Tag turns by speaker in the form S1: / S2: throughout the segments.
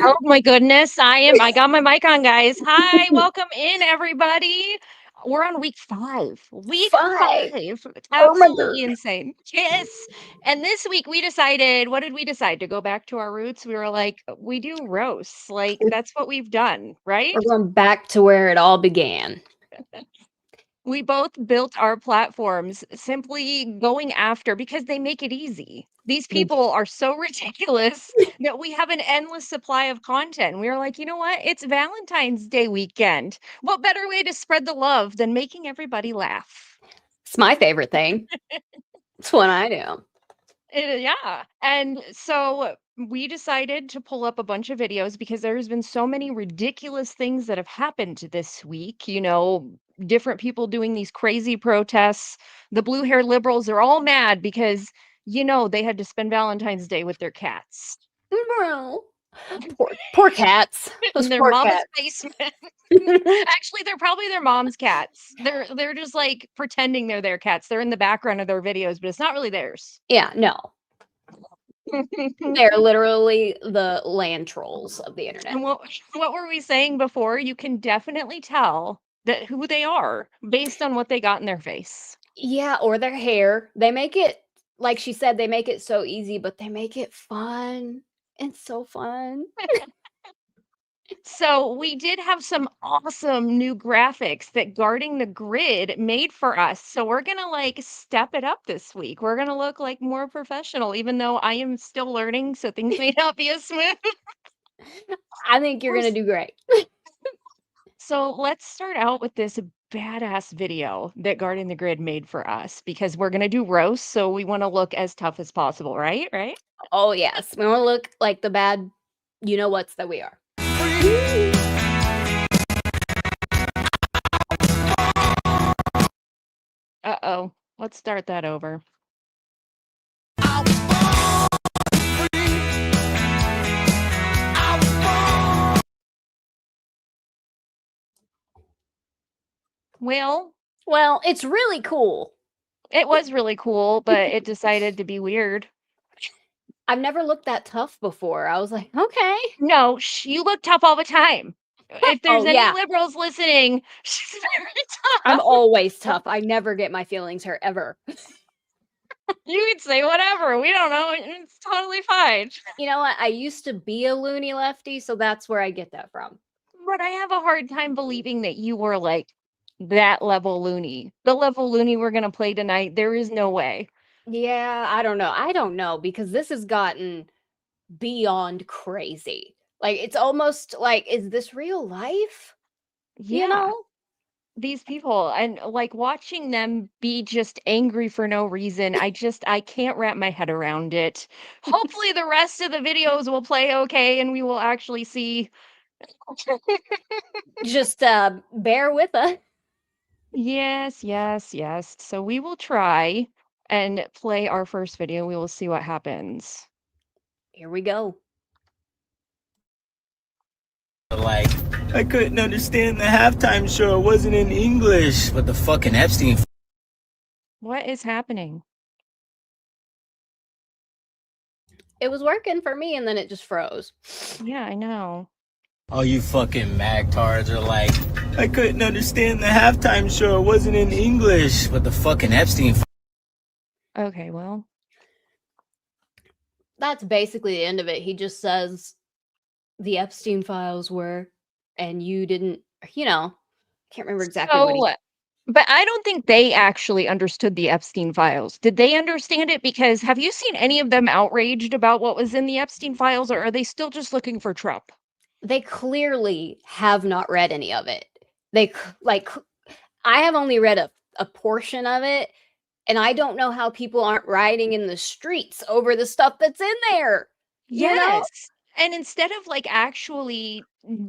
S1: Oh my goodness, I got my mic on, guys. Hi, welcome in everybody. We're on week 5. Week 5.
S2: 5. Oh my
S1: Absolutely
S2: god.
S1: insane. Yes. And this week we decided, what did we decide? To go back to our roots? We were like, we do roasts. Like that's what we've done, right?
S2: We're going back to where it all began.
S1: We both built our platforms simply going after because they make it easy. These
S2: They
S1: people are so ridiculous that we have an endless supply of content. We were like, you know what? It's Valentine's Day weekend. What better way to spread the love than making everybody laugh?
S2: It's my favorite thing. It's what I do.
S1: Yeah. And so we decided to pull up a bunch of videos because there's been so many ridiculous things that have happened this week. Different people doing these crazy protests. The blue haired liberals are all mad because, they had to spend Valentine's Day with their cats
S2: Bro. Poor cats.
S1: in
S2: Those
S1: their
S2: poor
S1: mama's
S2: cats.
S1: basement. Actually, they're probably their mom's cats. They're just like pretending they're their cats. They're in the background of their videos, but it's not really theirs.
S2: Yeah, no. They're literally the land trolls of the internet.
S1: And what were we saying before? You can definitely tell that who they are based on what they got in their face.
S2: Yeah, or their hair. They make it, like she said, they make it so easy, but they make it fun. It's so fun.
S1: So we did have some awesome new graphics that Guarding the Grid made for us. So we're gonna like step it up this week. We're gonna look like more professional, even though I am still learning, so things may not be as smooth.
S2: I think you're
S1: We're
S2: going to
S1: s-
S2: do great.
S1: So let's start out with this badass video that Guarding the Grid made for us because we're gonna do roast, so we want to look as tough as possible, right? Right?
S2: Oh, yes. We want to look like the bad you-know-whats that we are.
S1: Uh-oh. Let's start that over. Well,
S2: Well, it's really cool.
S1: it was really cool, but it decided to be weird.
S2: I've never looked that tough before. I was like, "Okay."
S1: No, you look tough all the time. If there's
S2: Oh,
S1: any
S2: yeah.
S1: liberals listening, she's very
S2: I'm
S1: tough.
S2: always tough. I never get my feelings hurt ever.
S1: You can say whatever. We don't know. It's totally fine.
S2: You know what? I used to be a loony lefty, so that's where I get that from.
S1: But I have a hard time believing that you were like that level loony. The level loony we're gonna play tonight, there is no way.
S2: Yeah, I don't know. I don't know because this has gotten beyond crazy. Like, it's almost like, is this real life? You
S1: Yeah.
S2: know?
S1: These people and like watching them be just angry for no reason. I can't wrap my head around it. Hopefully the rest of the videos will play okay and we will actually see.
S2: Just bear with us.
S1: Yes, yes, yes. So we will try and play our first video. We will see what happens.
S2: Here we go.
S3: Like, I couldn't understand the halftime show. It wasn't in English. But the fucking Epstein.
S1: What is happening?
S2: It was working for me and then it just froze.
S1: Yeah, I know.
S3: All you fucking magtards are like, I couldn't understand the halftime show. It wasn't in English. But the fucking Epstein.
S1: Okay, well,
S2: That's basically the end of it. He just says the Epstein files were, and you didn't, can't remember exactly what he.
S1: so but I don't think they actually understood the Epstein files. Did they understand it? Because have you seen any of them outraged about what was in the Epstein files, or are they still just looking for Trump?
S2: They clearly have not read any of it. I have only read a portion of it, and I don't know how people aren't rioting in the streets over the stuff that's in there. You know?
S1: Yes. And instead of like actually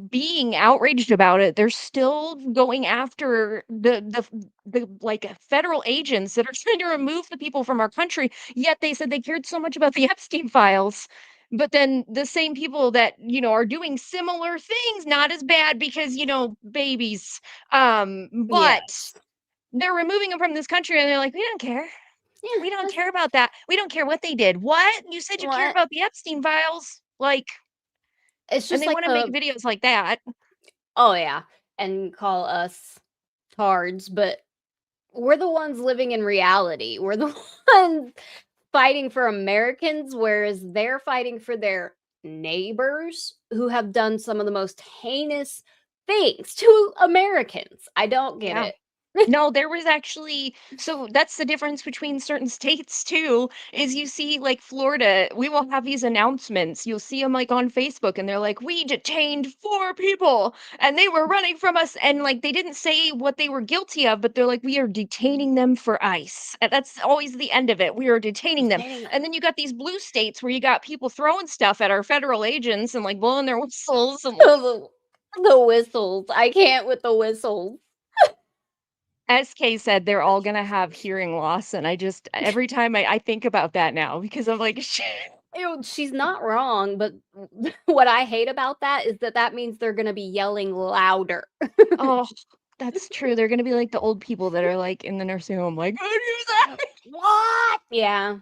S1: being outraged about it, they're still going after the like federal agents that are trying to remove the people from our country. Yet they said they cared so much about the Epstein files. But then the same people that, are doing similar things, not as bad because, babies. But
S2: Yes.
S1: they're removing them from this country and they're like, we don't care.
S2: Yeah.
S1: We don't care about that. We don't care what they did. What? You said you care
S2: What?
S1: about the Epstein files? Like,
S2: It's
S1: And
S2: just
S1: they
S2: like
S1: wanna make videos like that.
S2: oh, yeah, and call us tards, but we're the ones living in reality. We're the ones fighting for Americans, whereas they're fighting for their neighbors who have done some of the most heinous things to Americans. I don't get
S1: Yeah.
S2: it.
S1: No, there was actually so that's the difference between certain states too, is you see, like, Florida, we will have these announcements, you'll see them like, on Facebook, and they're like, "We detained 4 people, and they were running from us," and, like, they didn't say what they were guilty of, but they're like, "We are detaining them for ICE," and that's always the end of it, "We are detaining them,"
S2: Dang.
S1: and then you got these blue states where you got people throwing stuff at our federal agents and, like, blowing their whistles and
S2: The whistles. I can't with the whistles.
S1: SK said they're all gonna have hearing loss, and I just every time I think about that now because I'm like, "Shit."
S2: She's not wrong, but what I hate about that is that that means they're gonna be yelling louder.
S1: Oh, that's true, they're gonna be like the old people that are, like, in the nursing home, like, "I do that."
S2: What? Yeah,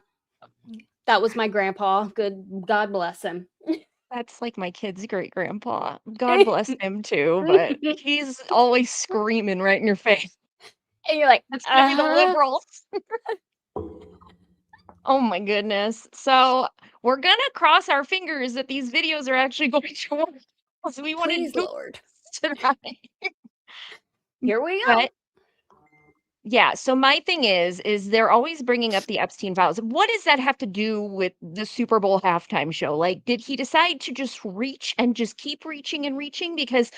S2: that was my grandpa. God bless him.
S1: That's like my kid's great-grandpa. God bless him too, but
S2: And
S1: he's always screaming right in your face.
S2: you're like,
S1: That's gonna be the liberals. Oh my goodness. So, we're gonna cross our fingers that these videos are actually going to work 'cause we wanna
S2: please,
S1: do
S2: Lord.
S1: this tonight.
S2: Here we go.
S1: But yeah, so my thing is they're always bringing up the Epstein files. What does that have to do with the Super Bowl halftime show? Like, did he decide to just reach and just keep reaching and reaching? Because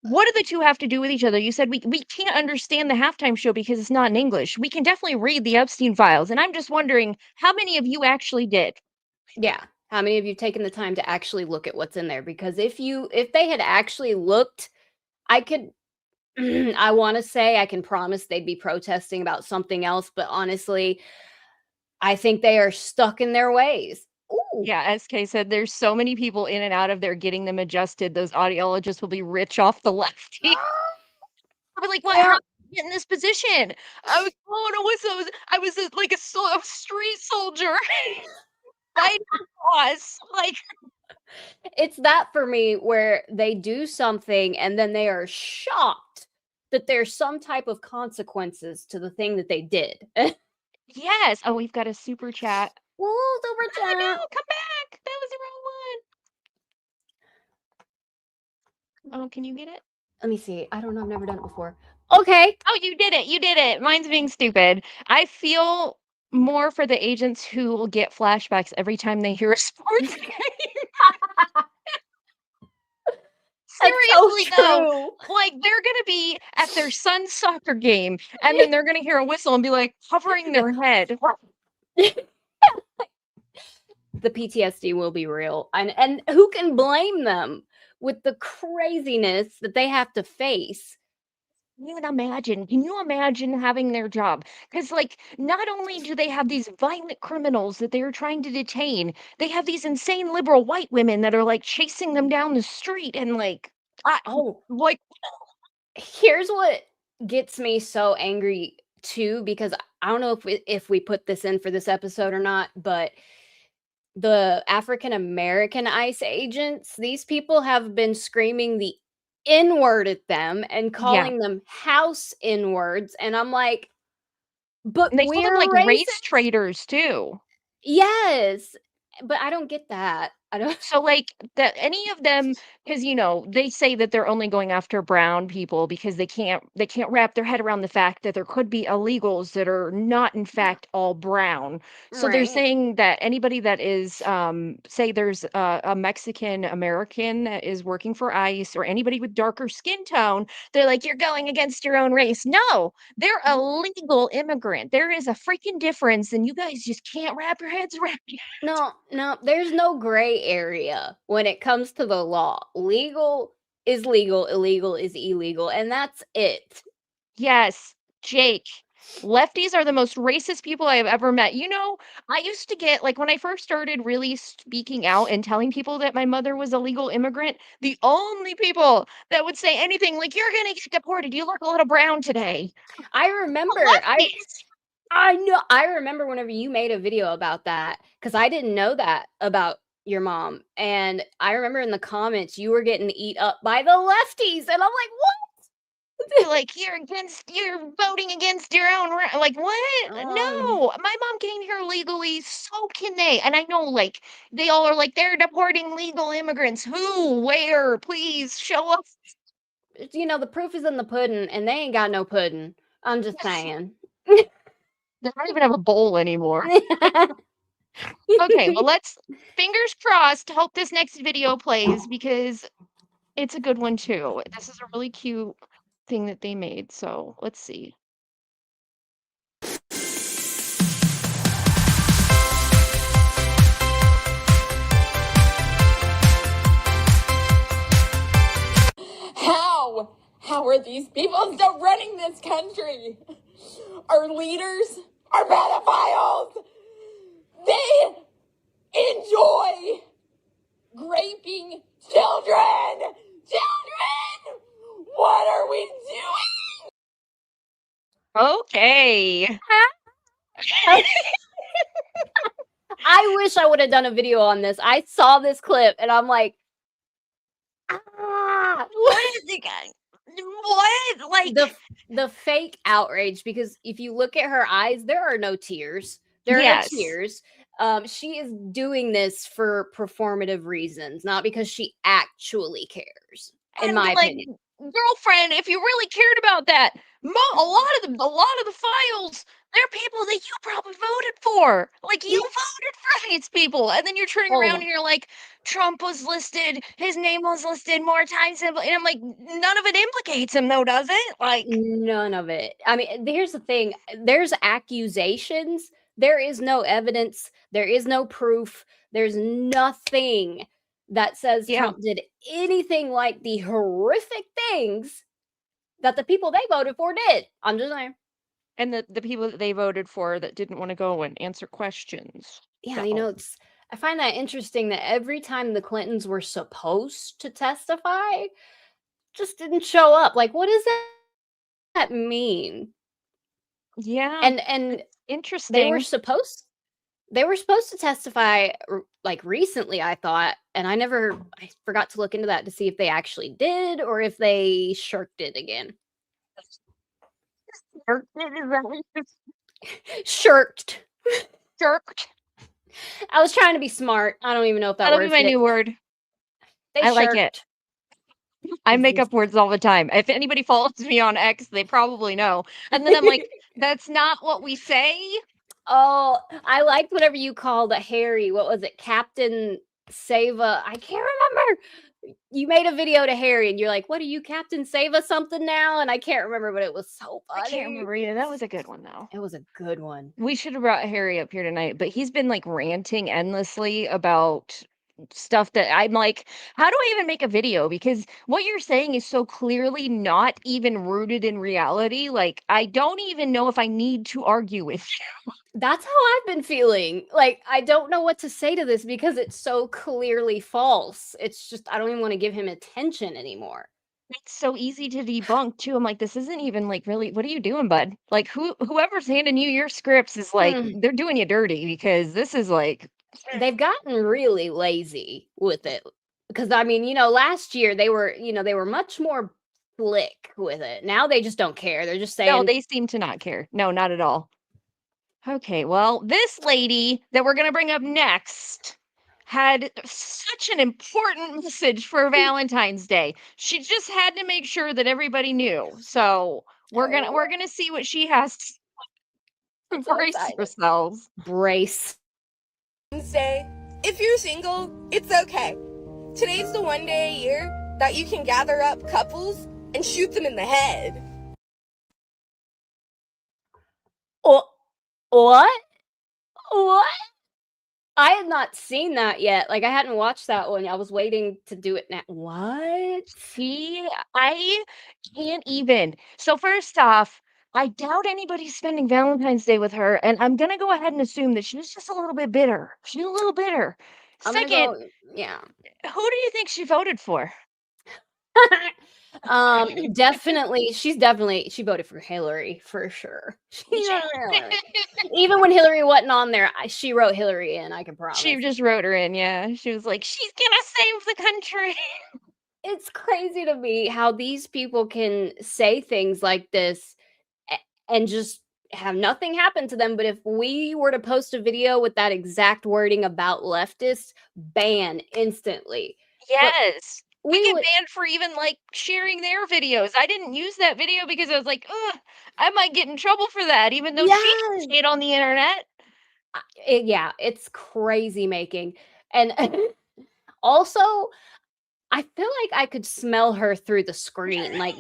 S1: what do the 2 have to do with each other? You said we can't understand the halftime show because it's not in English. We can definitely read the Epstein files, and I'm just wondering how many of you actually did?
S2: Yeah. How many of you taken the time to actually look at what's in there? Because if they had actually looked, I could I wanna say I can promise they'd be protesting about something else, but honestly, I think they are stuck in their ways. Ooh.
S1: Yeah, SK said there's so many people in and out of there getting them adjusted. Those audiologists will be rich off the lefty. I'll be like, "What? How
S2: Yeah.
S1: did you get in this position?" I was blowing a whistle. I was like a street soldier fighting for cause. Like,
S2: It's that for me where they do something and then they are shocked that there's some type of consequences to the thing that they did.
S1: yes. Oh, we've got a super chat.
S2: Ooh, super
S1: Oh
S2: chat.
S1: no, come back. That was the wrong one. Oh, can you get it?
S2: Let me see. I don't know. I've never done it before. Okay.
S1: Oh, you did it. You did it. Mine's being stupid. I feel more for the agents who will get flashbacks every time they hear a sports game.
S2: That's so
S1: Seriously though,
S2: true.
S1: like they're gonna be at their son's soccer game and then they're gonna hear a whistle and be like hovering their head.
S2: The PTSD will be real. And who can blame them with the craziness that they have to face?
S1: Can you imagine having their job? Because like not only do they have these violent criminals that they're trying to detain, they have these insane liberal white women that are like chasing them down the street and like I
S2: Oh,
S1: like
S2: here's what gets me so angry too, because I don't know if we put this in for this episode or not, but the African American ICE agents, these people have been screaming the N word at them and
S1: yeah.
S2: calling them house N words. And I'm like, but
S1: And they call them
S2: we're
S1: like race
S2: racist.
S1: traitors too.
S2: Yes. But I don't get that. I don't.
S1: So, like, that any of them, because they say that they're only going after brown people because they can't wrap their head around the fact that there could be illegals that are not, in fact, all brown. So they're
S2: Right.
S1: saying that anybody that is, say there's a Mexican American that is working for ICE or anybody with darker skin tone, they're like, "You're going against your own race." No, they're a legal immigrant. There is a freaking difference, and you guys just can't wrap your heads around it.
S2: No, no, there's no gray area when it comes to the law. Legal is legal, illegal is illegal, and that's it.
S1: Yes, Jake. Lefties are the most racist people I have ever met. I used to get like when I first started really speaking out and telling people that my mother was a legal immigrant, the only people that would say anything like, "You're gonna get deported. You look a little brown today."
S2: I remember I
S1: Lefties.
S2: I know I remember whenever you made a video about that, because I didn't know that about your mom. And I remember in the comments you were getting eat up by the lefties, and I'm like, what?
S1: Like, you're voting against your own like, what? No, my mom came here legally, so can they. And I know, like, they all are like, they're deporting legal immigrants. Who? Where? Please show us.
S2: The proof is in the pudding, and they ain't got no pudding. I'm just saying.
S1: They don't even have a bowl anymore. Okay, well, let's fingers crossed. Hope this next video plays because it's a good one too. This is a really cute thing that they made. So let's see.
S4: How are these people still running this country? Our leaders are pedophiles. They enjoy raping children. Children! What are we doing?
S1: Okay.
S2: I wish I would have done a video on this. I saw this clip and I'm like,
S1: what is it, guys? What? Like
S2: the fake outrage, because if you look at her eyes, there are no tears. There are
S1: Yes.
S2: no tears. She is doing this for performative reasons, not because she actually cares, in
S1: and,
S2: my
S1: like,
S2: opinion.
S1: girlfriend, if you really cared about that, a lot of the files, they're people that you probably voted for. Like, you voted for these people, and then you're turning around and you're like, Trump was listed, his name was listed more times, and I'm like, none of it implicates him, though, does it? Like,
S2: None of it. I mean, here's the thing. There's accusations. There is no evidence. There is no proof. There's nothing that says
S1: Yeah.
S2: Trump did anything like the horrific things that the people they voted for did. I'm just saying.
S1: and the people that they voted for that didn't want to go and answer questions.
S2: Yeah,
S1: So,
S2: I find that interesting that every time the Clintons were supposed to testify, just didn't show up. Like, what does that mean?
S1: yeah,
S2: And
S1: interesting.
S2: they were supposed to testify like recently, I thought, and I forgot to look into that to see if they actually did or if they shirked it again. Shirked.
S1: Jerked.
S2: I was trying to be smart. I don't even know if that
S1: That'll
S2: word
S1: be my new word.
S2: They
S1: I like
S2: shirked.
S1: it. I make up words all the time. If anybody follows me on X, they probably know. And then I'm like, that's not what we say.
S2: Oh, I liked whatever you called Harry. What was it? Captain Sava. I can't remember. You made a video to Harry and you're like, what are you, Captain Sava something now? And I can't remember, but it was so funny.
S1: I can't remember either. That was a good one, though.
S2: It was a good one.
S1: We should have brought Harry up here tonight, but he's been like ranting endlessly about stuff that I'm like, how do I even make a video? Because what you're saying is so clearly not even rooted in reality. Like, I don't even know if I need to argue with you.
S2: That's how I've been feeling. Like, I don't know what to say to this because it's so clearly false. It's just, I don't even want to give him attention anymore.
S1: It's so easy to debunk too. I'm like, this isn't even like really, what are you doing, bud? Like whoever's handing you your scripts is like, they're doing you dirty because this is like
S2: they've gotten really lazy with it. Because I mean, last year they were much more slick with it. Now they just don't care. They're just saying
S1: no, they seem to not care. No, not at all. Okay, well, this lady that we're gonna bring up next had such an important message for Valentine's Day. She just had to make sure that everybody knew. So we're gonna see what she has to brace yourselves.
S2: Brace.
S4: Say, if you're single, it's okay. Today's the one day a year that you can gather up couples and shoot them in the head.
S2: Oh, what? What? I had not seen that yet. Like, I hadn't watched that one. I was waiting to do it now. What?
S1: See, I can't even. So first off, I doubt anybody's spending Valentine's Day with her, and I'm gonna go ahead and assume that she's just a little bit bitter. She's a little bitter.
S2: I'm gonna
S1: Second,
S2: go, yeah.
S1: who do you think she voted for?
S2: Definitely, she voted for Hillary for sure. She voted for Hillary. Even when Hillary wasn't on there, she wrote Hillary in, I can
S1: She
S2: promise.
S1: just wrote her in, yeah. She was like, "She's gonna save the country."
S2: It's crazy to me how these people can say things like this and just have nothing happen to them. But if we were to post a video with that exact wording about leftists, ban instantly. But
S1: Yes. We
S2: we
S1: get
S2: would,
S1: banned for even, like, sharing their videos. I didn't use that video because I was like, "Ugh, I might get in trouble for that," even though she didn't
S2: yes,
S1: see it on the internet.
S2: yeah, it's crazy making. And also, I feel like I could smell her through the screen. Like,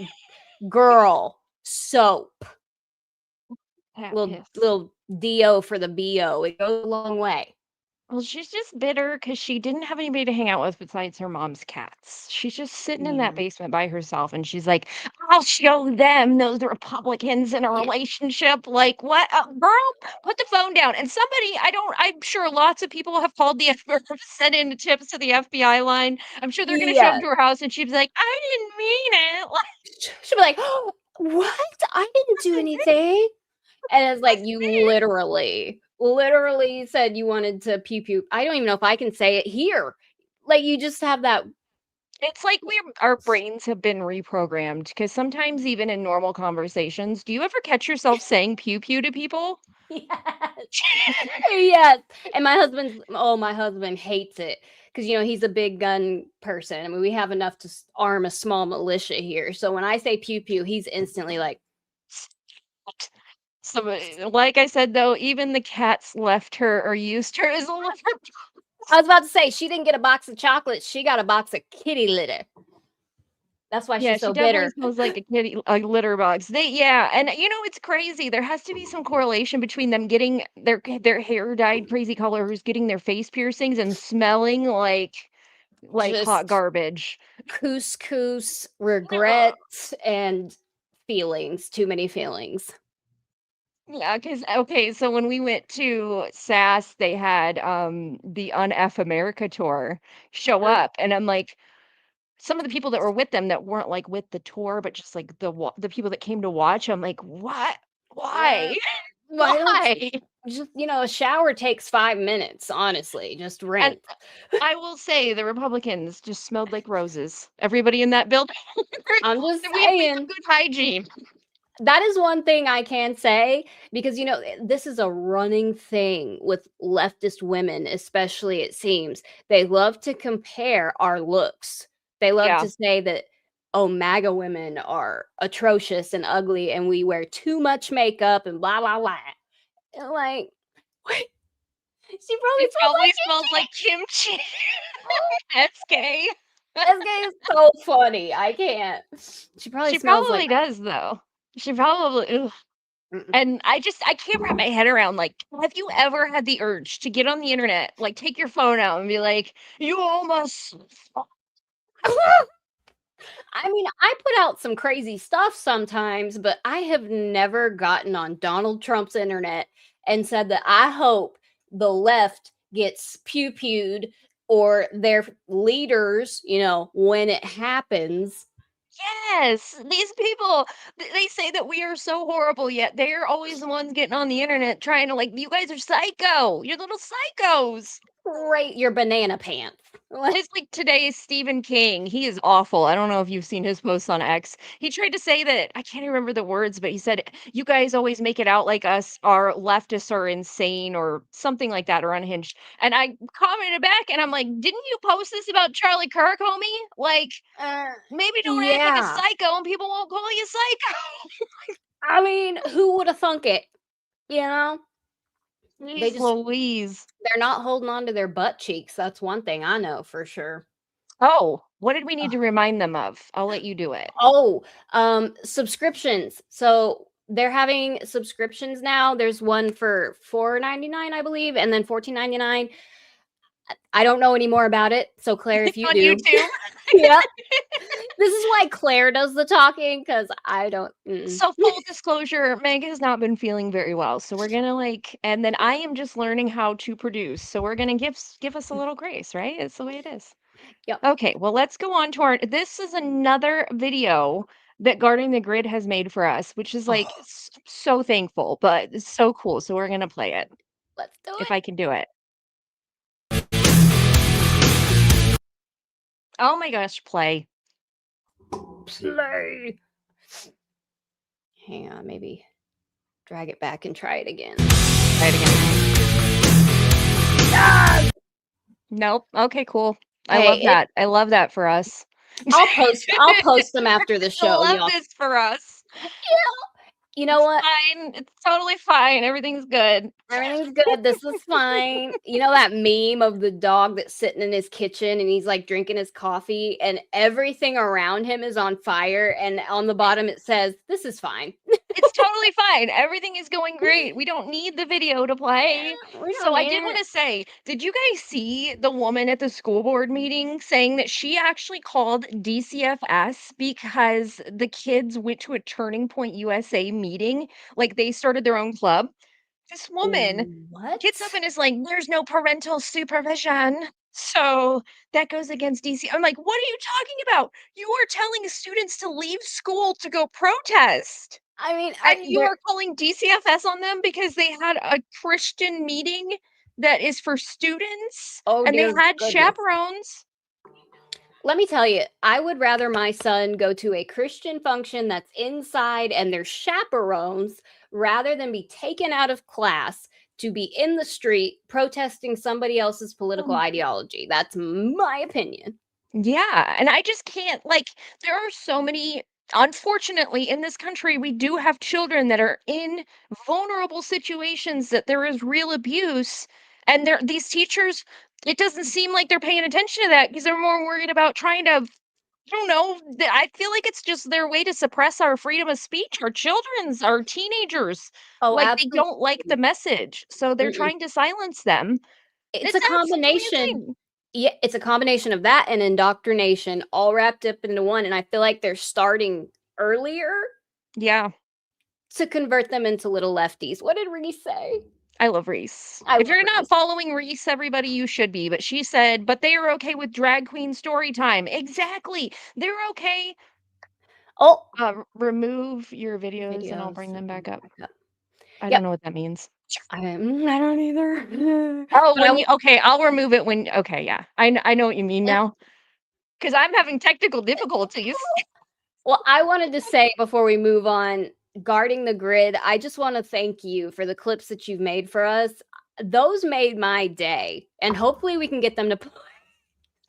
S2: girl, soap,
S1: That
S2: little
S1: piss.
S2: little do for the bo. It goes a long way.
S1: Well, she's just bitter because she didn't have anybody to hang out with besides her mom's cats. She's just sitting in that
S2: Yeah.
S1: basement by herself, and she's like, "I'll show them those Republicans in a relationship." Like, what? Girl, put the phone down. And somebody, I'm sure lots of people have called the FBI, sent in tips to the FBI line. I'm sure they're going to show up
S2: Yeah.
S1: to her house, and she's like, "I didn't mean it."
S2: She'll be like, "Oh, what? I didn't do anything." And it's like, you literally said you wanted to pew pew. I don't even know if I can say it here. Like, you just have that.
S1: It's like our brains have been reprogrammed because sometimes even in normal conversations, do you ever catch yourself saying pew pew to people?
S2: Yes. Yes. And my husband hates it because, he's a big gun person. I mean, we have enough to arm a small militia here. So when I say pew pew, he's instantly like,
S1: So, like I said, though, even the cats left her or used her as a litter.
S2: I was about to say, she didn't get a box of chocolates. She got a box of kitty litter. That's why
S1: Yeah,
S2: she's
S1: she
S2: so
S1: definitely
S2: bitter.
S1: smells like a litter box. Yeah, and it's crazy. There has to be some correlation between them getting their hair dyed crazy colors, getting their face piercings, and smelling like hot
S2: Just
S1: garbage.
S2: couscous,
S1: Ugh.
S2: regrets, and feelings. Too many feelings.
S1: Yeah, because okay, so when we went to SAS, they had the Unf America tour show
S2: Uh,
S1: up, and I'm like, some of the people that were with them that weren't, like, with the tour, but just, like, the people that came to watch, I'm like, "What?
S2: uh,
S1: Why?
S2: why don't
S1: Why?"
S2: just a shower takes 5 minutes, honestly. Just
S1: And
S2: rinse.
S1: I will say the Republicans just smelled like roses. Everybody in that building,
S2: I'm just
S1: we have
S2: saying.
S1: good hygiene.
S2: That is one thing I can say because this is a running thing with leftist women, especially it seems. They love to compare our looks. They love
S1: Yeah.
S2: to say that, oh, MAGA women are atrocious and ugly and we wear too much makeup and blah blah blah. And like, what? She probably
S1: It
S2: smells
S1: probably
S2: like
S1: smells like kimchi.
S2: kimchi.
S1: SK.
S2: This guy is so funny. I can't. She probably
S1: She
S2: smells like
S1: probably does, though. She probably ugh.
S2: mm,
S1: And I can't wrap my head around, like, have you ever had the urge to get on the internet, like, take your phone out and be like, "You almost"
S2: I mean, I put out some crazy stuff sometimes, but I have never gotten on Donald Trump's internet and said that I hope the left gets pew pewed or their leaders, when it happens.
S1: Yes, these people, they say that we are so horrible, yet they're always the ones getting on the internet trying to, like, "You guys are psycho. You're little psychos."
S2: Rate your banana pants.
S1: It's like today's Stephen King. He is awful. I don't know if you've seen his posts on X. He tried to say that I can't remember the words, but he said, "You guys always make it out like us our leftists are insane or something like that or unhinged." And I commented back and I'm like, "Didn't you post this about Charlie Kirk, homie? Like,
S2: Uh,
S1: maybe don't act like a
S2: yeah.
S1: psycho and people won't call you psycho."
S2: I mean, who would have thunk it? You know? They
S1: Jeez
S2: just
S1: Louise.
S2: they're not holding on to their butt cheeks. That's one thing I know for sure.
S1: Oh, what did we need to remind them of? I'll let you do it.
S2: Oh, subscriptions. So they're having subscriptions now. There's one for $4.99, I believe, and then $14.99. I don't know any more about it. So Claire, if you
S1: On
S2: do,
S1: YouTube.
S2: yeah, this is why Claire does the talking because I don't.
S1: So full disclosure, Meg has not been feeling very well. So we're gonna and then I am just learning how to produce. So we're gonna give us a little grace, right? It's the way it is.
S2: Yep.
S1: Okay, well, let's go on to our this is another video that Guarding the Grid has made for us, which is, like,
S2: Oh,
S1: so thankful, but it's so cool, so we're gonna play it,
S2: let's do
S1: if
S2: it.
S1: I can do it. Oh my gosh, play.
S2: Play. Hang on, maybe drag it back and try it again.
S1: Try it again.
S2: Ah!
S1: Nope. Okay, cool. I
S2: Hey,
S1: love that. I love that for us.
S2: I'll post them after the
S1: I
S2: show,
S1: love
S2: y'all.
S1: this for us.
S2: You know what?
S1: Fine. It's totally fine. Everything's good.
S2: Everything's good. This is fine. You know that meme of the dog that's sitting in his kitchen and he's like drinking his coffee and everything around him is on fire and on the bottom it says, "This is fine."
S1: It's totally fine. Everything is going great. We don't need the video to play.
S2: We
S1: So
S2: don't
S1: I
S2: need
S1: did want
S2: it.
S1: to say, did you guys see the woman at the school board meeting saying that she actually called DCFS because the kids went to a Turning Point USA meeting? Like they started their own club. This woman
S2: What?
S1: gets up and is like, there's no parental supervision. So that goes against DC. I'm like, what are you talking about? You are telling students to leave school to go protest.
S2: I mean,
S1: And you are calling DCFS on them because they had a Christian meeting that is for students
S2: oh
S1: and they
S2: dear
S1: had
S2: goodness.
S1: chaperones.
S2: Let me tell you, I would rather my son go to a Christian function that's inside and there's chaperones rather than be taken out of class to be in the street protesting somebody else's political ideology. That's my opinion.
S1: Yeah, and I just can't like there are so many unfortunately in this country we do have children that are in vulnerable situations that there is real abuse and there these teachers it doesn't seem like they're paying attention to that because they're more worried about trying to I don't know, I feel like it's just their way to suppress our freedom of speech, our children's, our teenagers.
S2: Oh,
S1: Like they
S2: absolutely.
S1: don't like the message, so they're
S2: Mm-mm.
S1: trying to silence them.
S2: It's a
S1: It's absolutely
S2: combination.
S1: insane.
S2: Yeah, it's a combination of that and indoctrination all wrapped up into one. And I feel like they're starting earlier
S1: Yeah.
S2: to convert them into little lefties. What did Reese say?
S1: I love Reese.
S2: I
S1: If
S2: love
S1: you're not
S2: Reese.
S1: following Reese, everybody, you should be. But she said, but they are okay with drag queen story time. Exactly. They're okay.
S2: Oh,
S1: Remove your videos and I'll
S2: videos.
S1: bring them back up.
S2: Yep.
S1: I don't know what that means.
S2: I don't either.
S1: Oh,
S2: But I
S1: when you okay, I'll remove it when okay, yeah. I know what you mean now. Because I'm having technical difficulties.
S2: well, I wanted to say before we move on, guarding the grid, I just want to thank you for the clips that you've made for us. Those made my day, and hopefully we can get them to play.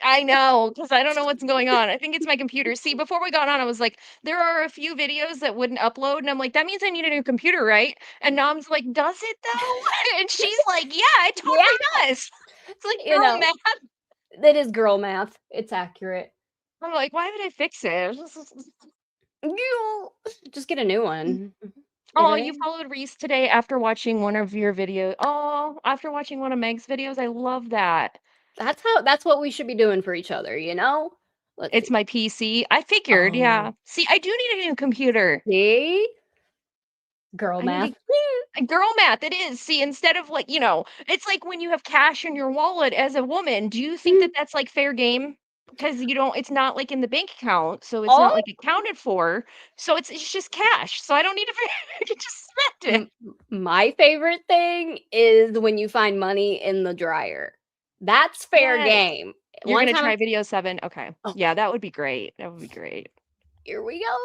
S1: I know, because I don't know what's going on. I think it's my computer. See, before we got on, I was like, there are a few videos that wouldn't upload. And I'm like, that means I need a new computer, right? And Mom's like, does it though? And she's like, yeah, it totally does. It's like,
S2: You
S1: girl,
S2: know,
S1: math.
S2: that is girl math. It's accurate.
S1: I'm like, why would I fix it?
S2: You just get a new one.
S1: Oh,
S2: Is
S1: you
S2: it?
S1: followed Reese today after watching one of your videos. Oh, after watching one of Meg's videos. I love that.
S2: That's what we should be doing for each other, you know? Let's
S1: It's
S2: see.
S1: my PC. I figured,
S2: Oh,
S1: yeah. See, I do need a new computer.
S2: see? Girl
S1: I need
S2: math.
S1: girl math, it is. See, instead of like, it's like when you have cash in your wallet as a woman, do you think that that's like fair game? Because you don't, it's not like in the bank account, so it's not
S2: Oh,
S1: like accounted for. So it's just cash. So I don't need to I can just spend it.
S2: my favorite thing is when you find money in the dryer. That's fair
S1: Yes.
S2: game.
S1: You're
S2: One
S1: gonna
S2: time,
S1: try video 7. Okay.
S2: oh,
S1: Yeah, that would be great. That would be great.
S2: here we go.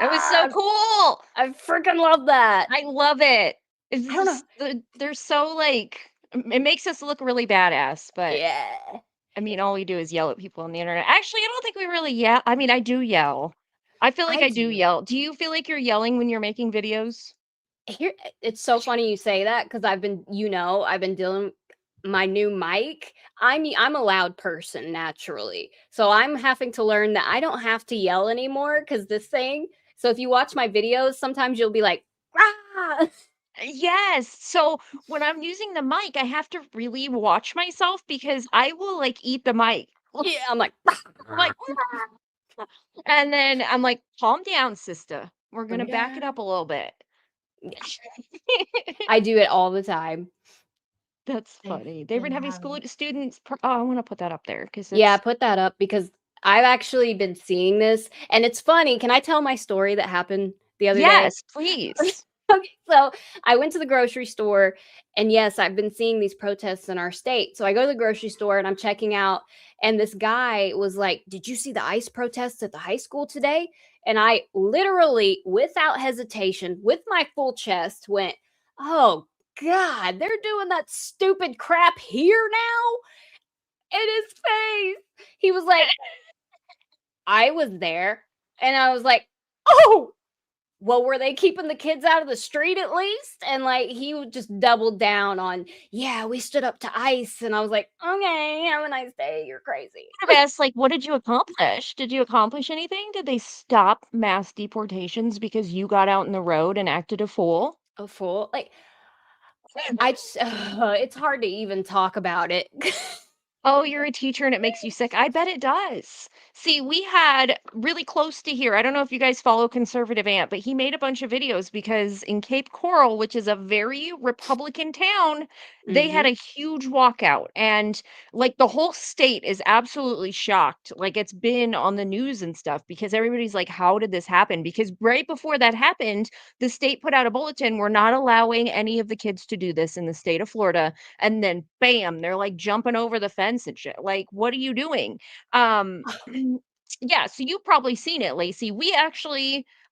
S1: It was so
S2: God,
S1: cool.
S2: I freaking love that.
S1: I love it. It's
S2: I don't know.
S1: just they're so like it makes us look really badass, but
S2: Yeah.
S1: I mean, all we do is yell at people on the internet. Actually, I don't think we really yell. I mean, I do yell. I feel like
S2: I
S1: I do
S2: do.
S1: yell. Do you feel like you're yelling when you're making videos?
S2: Here, it's so funny you say that because I've been dealing my new mic. I'm a loud person naturally, so I'm having to learn that I don't have to yell anymore because this thing. So if you watch my videos, sometimes you'll be like, "Rah!"
S1: Yes. So when I'm using the mic, I have to really watch myself because I will like eat the mic.
S2: Yeah, I'm like,
S1: Like, And then I'm like, calm down, sister. We're gonna back it
S2: Yeah.
S1: up a little bit.
S2: I do it all the time.
S1: That's
S2: They've
S1: funny. They've been
S2: been
S1: having
S2: having
S1: students. Oh, I want to put that up there because
S2: Yeah,
S1: it's
S2: put that up because I've actually been seeing this, and it's funny. Can I tell my story that happened the other day?
S1: yes, please.
S2: Okay, so I went to the grocery store, and yes, I've been seeing these protests in our state. So I go to the grocery store and I'm checking out, and this guy was like, "Did you see the ICE protests at the high school today?" And I literally, without hesitation, with my full chest, went, "Oh God, they're doing that stupid crap here now." In his face, he was like, "I was there," and I was like, "Oh." Well, were they keeping the kids out of the street at least? And like he would just double down on, yeah, we stood up to ICE. And I was like, okay, have a nice day. You're crazy.
S1: I've asked, like, what did you accomplish? Did you accomplish anything? Did they stop mass deportations because you got out in the road and acted a fool?
S2: A fool. Like I just it's hard to even talk about it.
S1: Oh, you're a teacher and it makes you sick. I bet it does. See, we had really close to here. I don't know if you guys follow Conservative Ant, but he made a bunch of videos because in Cape Coral, which is a very Republican town, they had
S2: Mhm.
S1: a huge walkout. And like the whole state is absolutely shocked. Like it's been on the news and stuff because everybody's like, how did this happen? Because right before that happened, the state put out a bulletin. We're not allowing any of the kids to do this in the state of Florida, and then bam, they're like jumping over the fence and shit. Like, what are you doing? Um, yeah, so you've probably seen it, Lacey.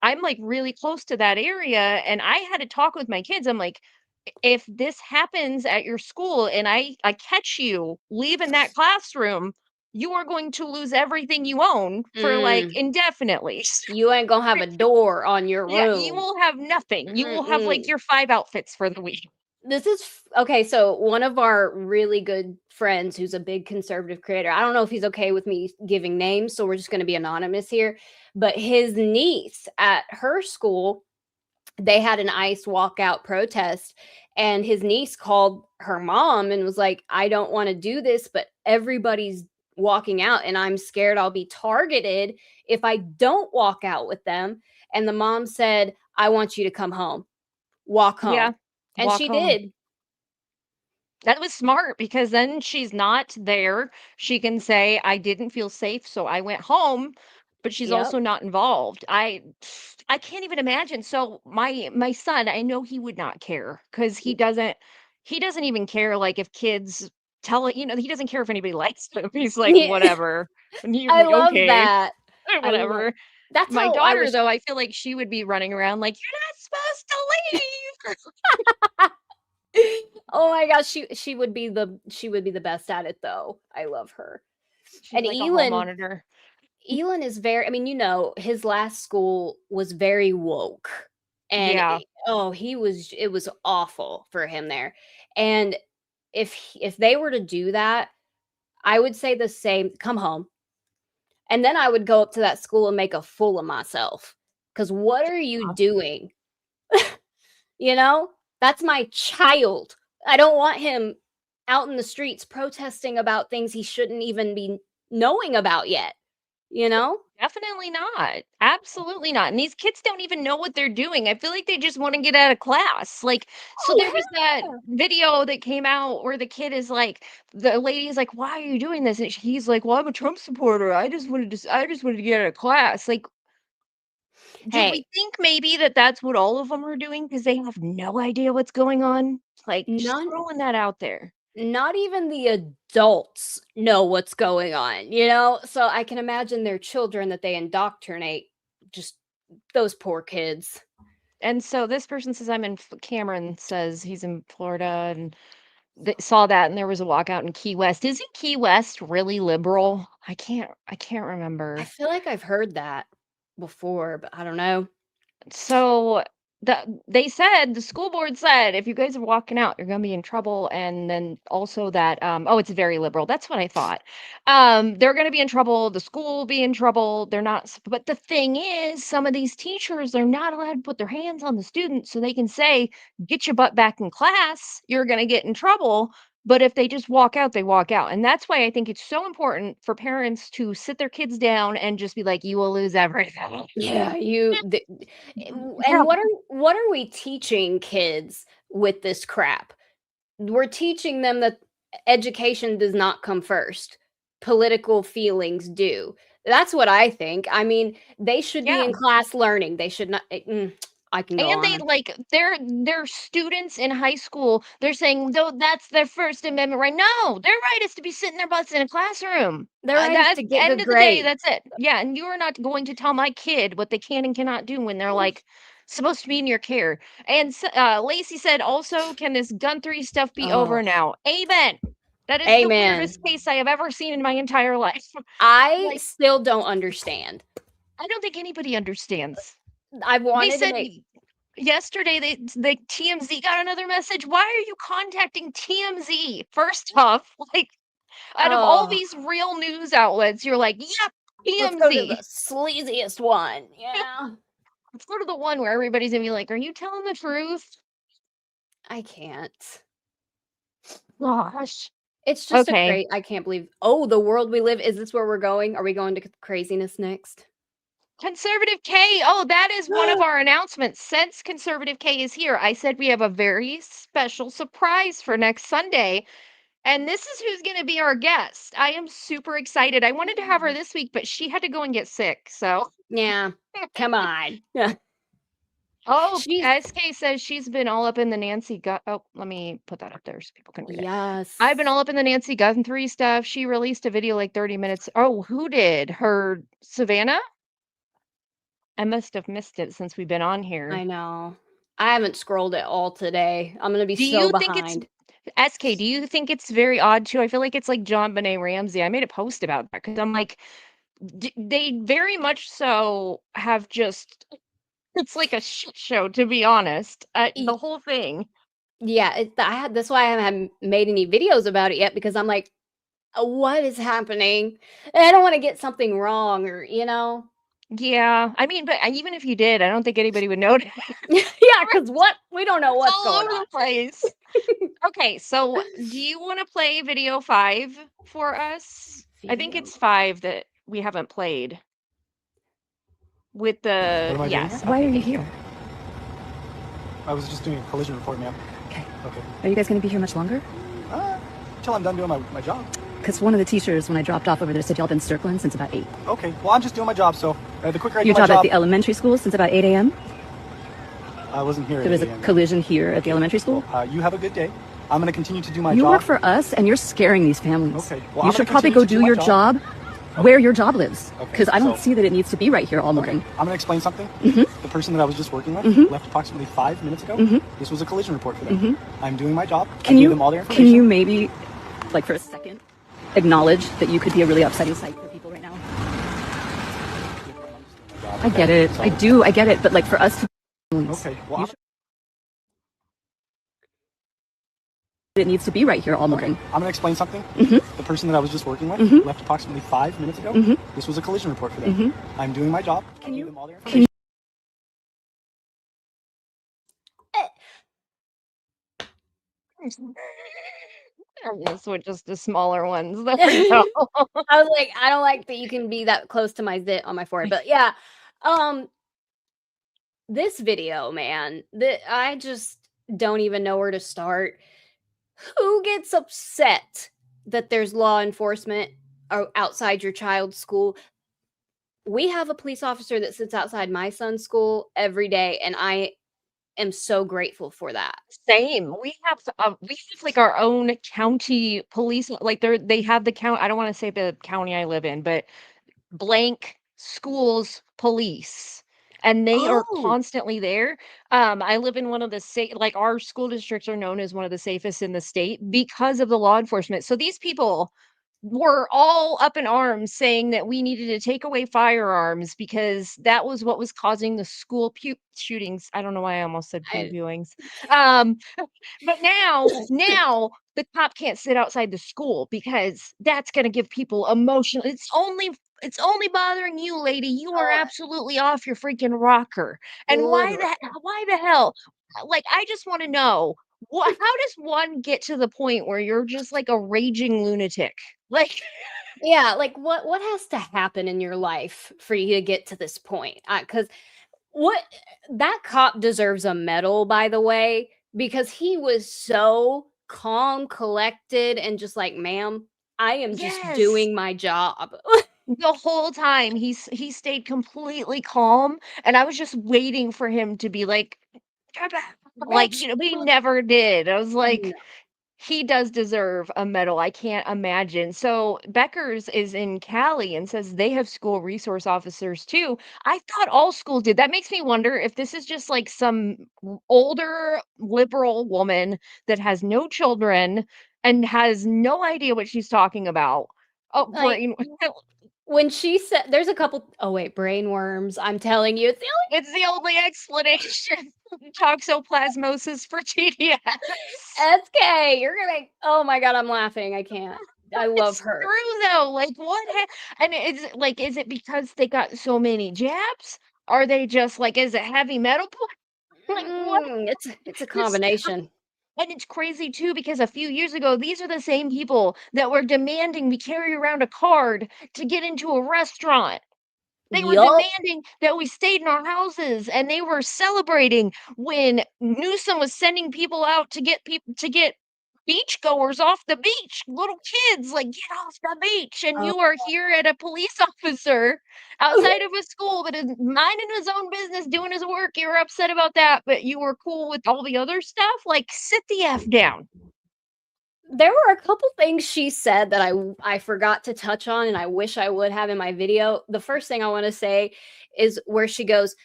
S1: I'm like really close to that area, and I had to talk with my kids. I'm like, if this happens at your school and I catch you leaving that classroom, you are going to lose everything you own for like
S2: Mm,
S1: indefinitely.
S2: you ain't gonna have a door on your
S1: Yeah, you
S2: room.
S1: will have nothing. You will have like
S2: Mm-mm.
S1: your 5 outfits for the week.
S2: Okay, so one of our really good friends who's a big conservative creator. I don't know if he's okay with me giving names, so we're just going to be anonymous here, but his niece at her school, they had an ICE walkout protest, and his niece called her mom and was like, "I don't want to do this, but everybody's walking out and I'm scared I'll be targeted if I don't walk out with them." And the mom said, "I want you to come home. Walk
S1: Yeah,
S2: home." And
S1: walk
S2: she
S1: home.
S2: did.
S1: That was smart because then she's not there. She can say, "I didn't feel safe, so I went home," but she's
S2: Yep.
S1: also not involved. I can't even imagine. So my son, I know he would not care because he doesn't even care like if kids tell it, he doesn't care if anybody likes him. He's like,
S2: Yeah,
S1: whatever. And
S2: I
S1: you
S2: love
S1: okay,
S2: that. I love
S1: whatever.
S2: That's
S1: My
S2: how I
S1: daughter,
S2: was
S1: though, I feel like she would be running around like, "You're not supposed to leave."
S2: Oh my gosh, she would be the best at it though. I love her.
S1: She's
S2: And
S1: like a hall monitor.
S2: Elon is very, I mean, his last school was very woke. And
S1: Yeah.
S2: oh, it was awful for him there. And if they were to do that, I would say the same, come home. And then I would go up to that school and make a fool of myself. Cuz what are you doing? You know? That's my child. I don't want him out in the streets protesting about things he shouldn't even be knowing about yet, you know?
S1: Definitely not. Absolutely not. And these kids don't even know what they're doing. I feel like they just want to get out of class. Like, so there
S2: Oh,
S1: was that
S2: yeah.
S1: video that came out where the kid is like, the lady is like, "Why are you doing this?" And he's like, "Well, I'm a Trump supporter. I just wanted to get out of class." Like, do we
S2: Hey,
S1: think maybe that that's what all of them are doing because they have no idea what's going on? Like, just
S2: none
S1: throwing that out there.
S2: not even the adults know what's going on, you know? So I can imagine their children that they indoctrinate, just those poor kids.
S1: And so this person says, Cameron says he's in Florida and saw that, and there was a walkout in Key West. Isn't Key West really liberal? I can't
S2: I
S1: remember.
S2: feel like I've heard that before, but I don't know.
S1: So they said the school board said if you guys are walking out, you're gonna be in trouble. And then also that oh, it's very liberal. That's what I thought. They're gonna be in trouble, the school will be in trouble. They're not but the thing is, some of these teachers are not allowed to put their hands on the students so they can say, get your butt back in class, you're gonna get in trouble. But if they just walk out, they walk out. And that's why I think it's so important for parents to sit their kids down and just be like, "You will lose everything."
S2: Yeah,
S1: Yeah.
S2: and what are we teaching kids with this crap? We're teaching them that education does not come first. Political feelings do. That's what I think. I mean, they should be
S1: Yeah.
S2: in class learning. They should not. I can go
S1: And they
S2: on.
S1: like they're students in high school. They're saying, though that's their First Amendment right. No, their right is to be sitting their butts in a classroom.
S2: Their right is
S1: That
S2: to get
S1: end
S2: good
S1: of the day,
S2: grades.
S1: that's it. Yeah, and you are not going to tell my kid what they can and cannot do when they're like supposed to be in your care. And Lacey said also, can this gun 3 stuff be over
S2: Oh,
S1: now? Amen. That is the
S2: amen.
S1: weirdest case I have ever seen in my entire life.
S2: I
S1: Like,
S2: still don't understand.
S1: I don't think anybody understands.
S2: I
S1: They
S2: wanted to
S1: said
S2: make
S1: yesterday they TMZ got another message. Why are you contacting TMZ? First off, like out of all
S2: oh,
S1: these real news outlets, you're like, yep,
S2: let's go to the
S1: TMZ.
S2: sleaziest one. Yeah.
S1: Let's go to the one where everybody's gonna be like, are you telling the truth?
S2: I can't.
S1: Gosh.
S2: It's just a
S1: Okay.
S2: great I can't believe oh, the world we live is this where we're going? Are we going to craziness next?
S1: Conservative K. Oh, that is one of our announcements. Since Conservative K is here, I said we have a very special surprise for next Sunday. And this is who's going to be our guest. I am super excited. I wanted to have her this week, but she had to go and get sick. So,
S2: Yeah. Come on. Yeah.
S1: oh,
S2: She's
S1: SK says she's been all up in the Nancy Gun. Oh, let me put that up there so people can read it.
S2: yes.
S1: I've been all up in the Nancy Guthrie stuff. She released a video like 30 minutes. Oh, who did? Her Savannah? I must have missed it since we've been on here.
S2: I know. I haven't scrolled it all today. I'm gonna be
S1: Do
S2: so
S1: you think it's
S2: behind.
S1: SK? Do you think it's very odd too? I feel like it's like JonBenét Ramsay. I made a post about that because I'm like, they very much so have just. It's like a shit show, to be honest. The
S2: Y-
S1: whole thing.
S2: Yeah, that's why I haven't made any videos about it yet because I'm like, what is happening? And I don't want to get something wrong or
S1: Yeah, I mean, but even if you did, I don't think anybody would notice.
S2: yeah, because what we don't know
S1: It's
S2: what's
S1: all
S2: going
S1: over
S2: on.
S1: the place. Okay, so do you want to play video 5 for us? I think
S2: Video.
S1: it's 5 that we haven't played. With the
S5: What am I doing
S1: yes.
S5: here?
S6: Why
S1: Okay,
S6: are you
S1: thank
S6: here?
S5: I was just doing a collision report, ma'am.
S6: Okay.
S5: Okay.
S6: Are you guys going to be here much longer?
S5: Until I'm done doing my job.
S6: Because one of the teachers, when I dropped off over there, said y'all been circling since about 8.
S5: Okay. Well, I'm just doing my job, so the quicker I do
S6: Your
S5: my
S6: job at
S5: job,
S6: the elementary school since about 8 a.m.?
S5: I wasn't here.
S6: There was a
S5: at 8 a.m.
S6: collision here at the elementary school.
S5: You have a good day. I'm going to continue to do my
S6: You
S5: job.
S6: work for us, and you're scaring these families.
S5: Okay. Well,
S6: You
S5: I'm
S6: should
S5: gonna
S6: probably go
S5: continue
S6: do
S5: to
S6: your
S5: do my
S6: job where your job lives.
S5: Okay,
S6: Because I don't
S5: so-
S6: see that it needs to be right here all
S5: Okay.
S6: morning.
S5: I'm going to explain something.
S6: Mm-hmm.
S5: The person that I was just working with
S6: Mhm.
S5: left approximately 5 minutes ago.
S6: Mhm.
S5: This was a collision report for them.
S6: Mhm.
S5: I'm doing my job. I
S6: Can
S5: gave
S6: you,
S5: them all their information.
S6: can you maybe, like for a second, acknowledge that you could be a really upsetting sight for people right now? I get it. I do. I get it. But like for us to
S5: Okay. Well,
S6: You should- it needs to be right here all morning.
S5: I'm going to explain something.
S6: Mhm.
S5: The person that I was just working with
S6: Mhm.
S5: left approximately 5 minutes ago.
S6: Mhm.
S5: This was a collision report for them.
S6: Mhm.
S5: I'm doing my job. I
S6: Can
S5: gave
S6: you-
S5: them all their
S6: can
S5: information.
S1: this with just the smaller ones. There we go.
S2: I was like, I don't like that you can be that close to my zit on my forehead. But yeah, this video, man, that I just don't even know where to start. Who gets upset that there's law enforcement outside your child's school? We have a police officer that sits outside my son's school every day, and I am so grateful for that.
S1: Same. We have like our own county police. Like they have the count. I don't want to say the county I live in, but blank schools police. And they are
S2: Oh.
S1: constantly there. I live in one of the like our school districts are known as one of the safest in the state because of the law enforcement. So these people were all up in arms saying that we needed to take away firearms because that was what was causing the school shootings. I don't know why I almost said pew
S2: I-
S1: viewings. But now the cop can't sit outside the school because that's going to give people emotional. It's only bothering you, lady. You are absolutely off your freaking rocker. And why
S2: Literally.
S1: the hell? Like I just want to know What how does one get to the point where you're just like a raging lunatic? Like
S2: Yeah, like what has to happen in your life for you to get to this point? Because what that cop deserves a medal, by the way, because he was so calm, collected, and just like, ma'am, I am just
S1: yes.
S2: doing my job.
S1: The whole time he stayed completely calm, and I was just waiting for him to be like, like,
S2: Bitch.
S1: but he never did. I was like,
S2: No.
S1: he does deserve a medal. I can't imagine. So Becker's is in Cali and says they have school resource officers too. I thought all schools did. That makes me wonder if this is just like some older liberal woman that has no children and has no idea what she's talking about. Oh,
S2: Like
S1: brain.
S2: when she said, there's a couple. Oh wait, brainworms. I'm telling you, it's the
S1: It's the only explanation. Toxoplasmosis for TDS.
S2: only SK. You're gonna. Oh my god, I'm laughing. I can't. I love
S1: It's
S2: her.
S1: true though. Like what and is it because they got so many jabs? Are they just like is it heavy metal like what?
S2: It's a
S1: This
S2: combination.
S1: and it's crazy too because a few years ago these are the same people that were demanding we carry around a card to get into a restaurant. They were
S2: Yup.
S1: demanding that we stayed in our houses, and they were celebrating when Newsom was sending people out to get beachgoers off the beach, little kids, like, "Get off the beach," and
S2: Oh.
S1: you are here at a police officer outside of a school that is minding his own business, doing his work, you're upset about that, but you were cool with all the other stuff? Like, sit the F down.
S2: There were a couple things she said that I forgot to touch on, and I wish I would have in my video. The first thing I wanna say is where she goes,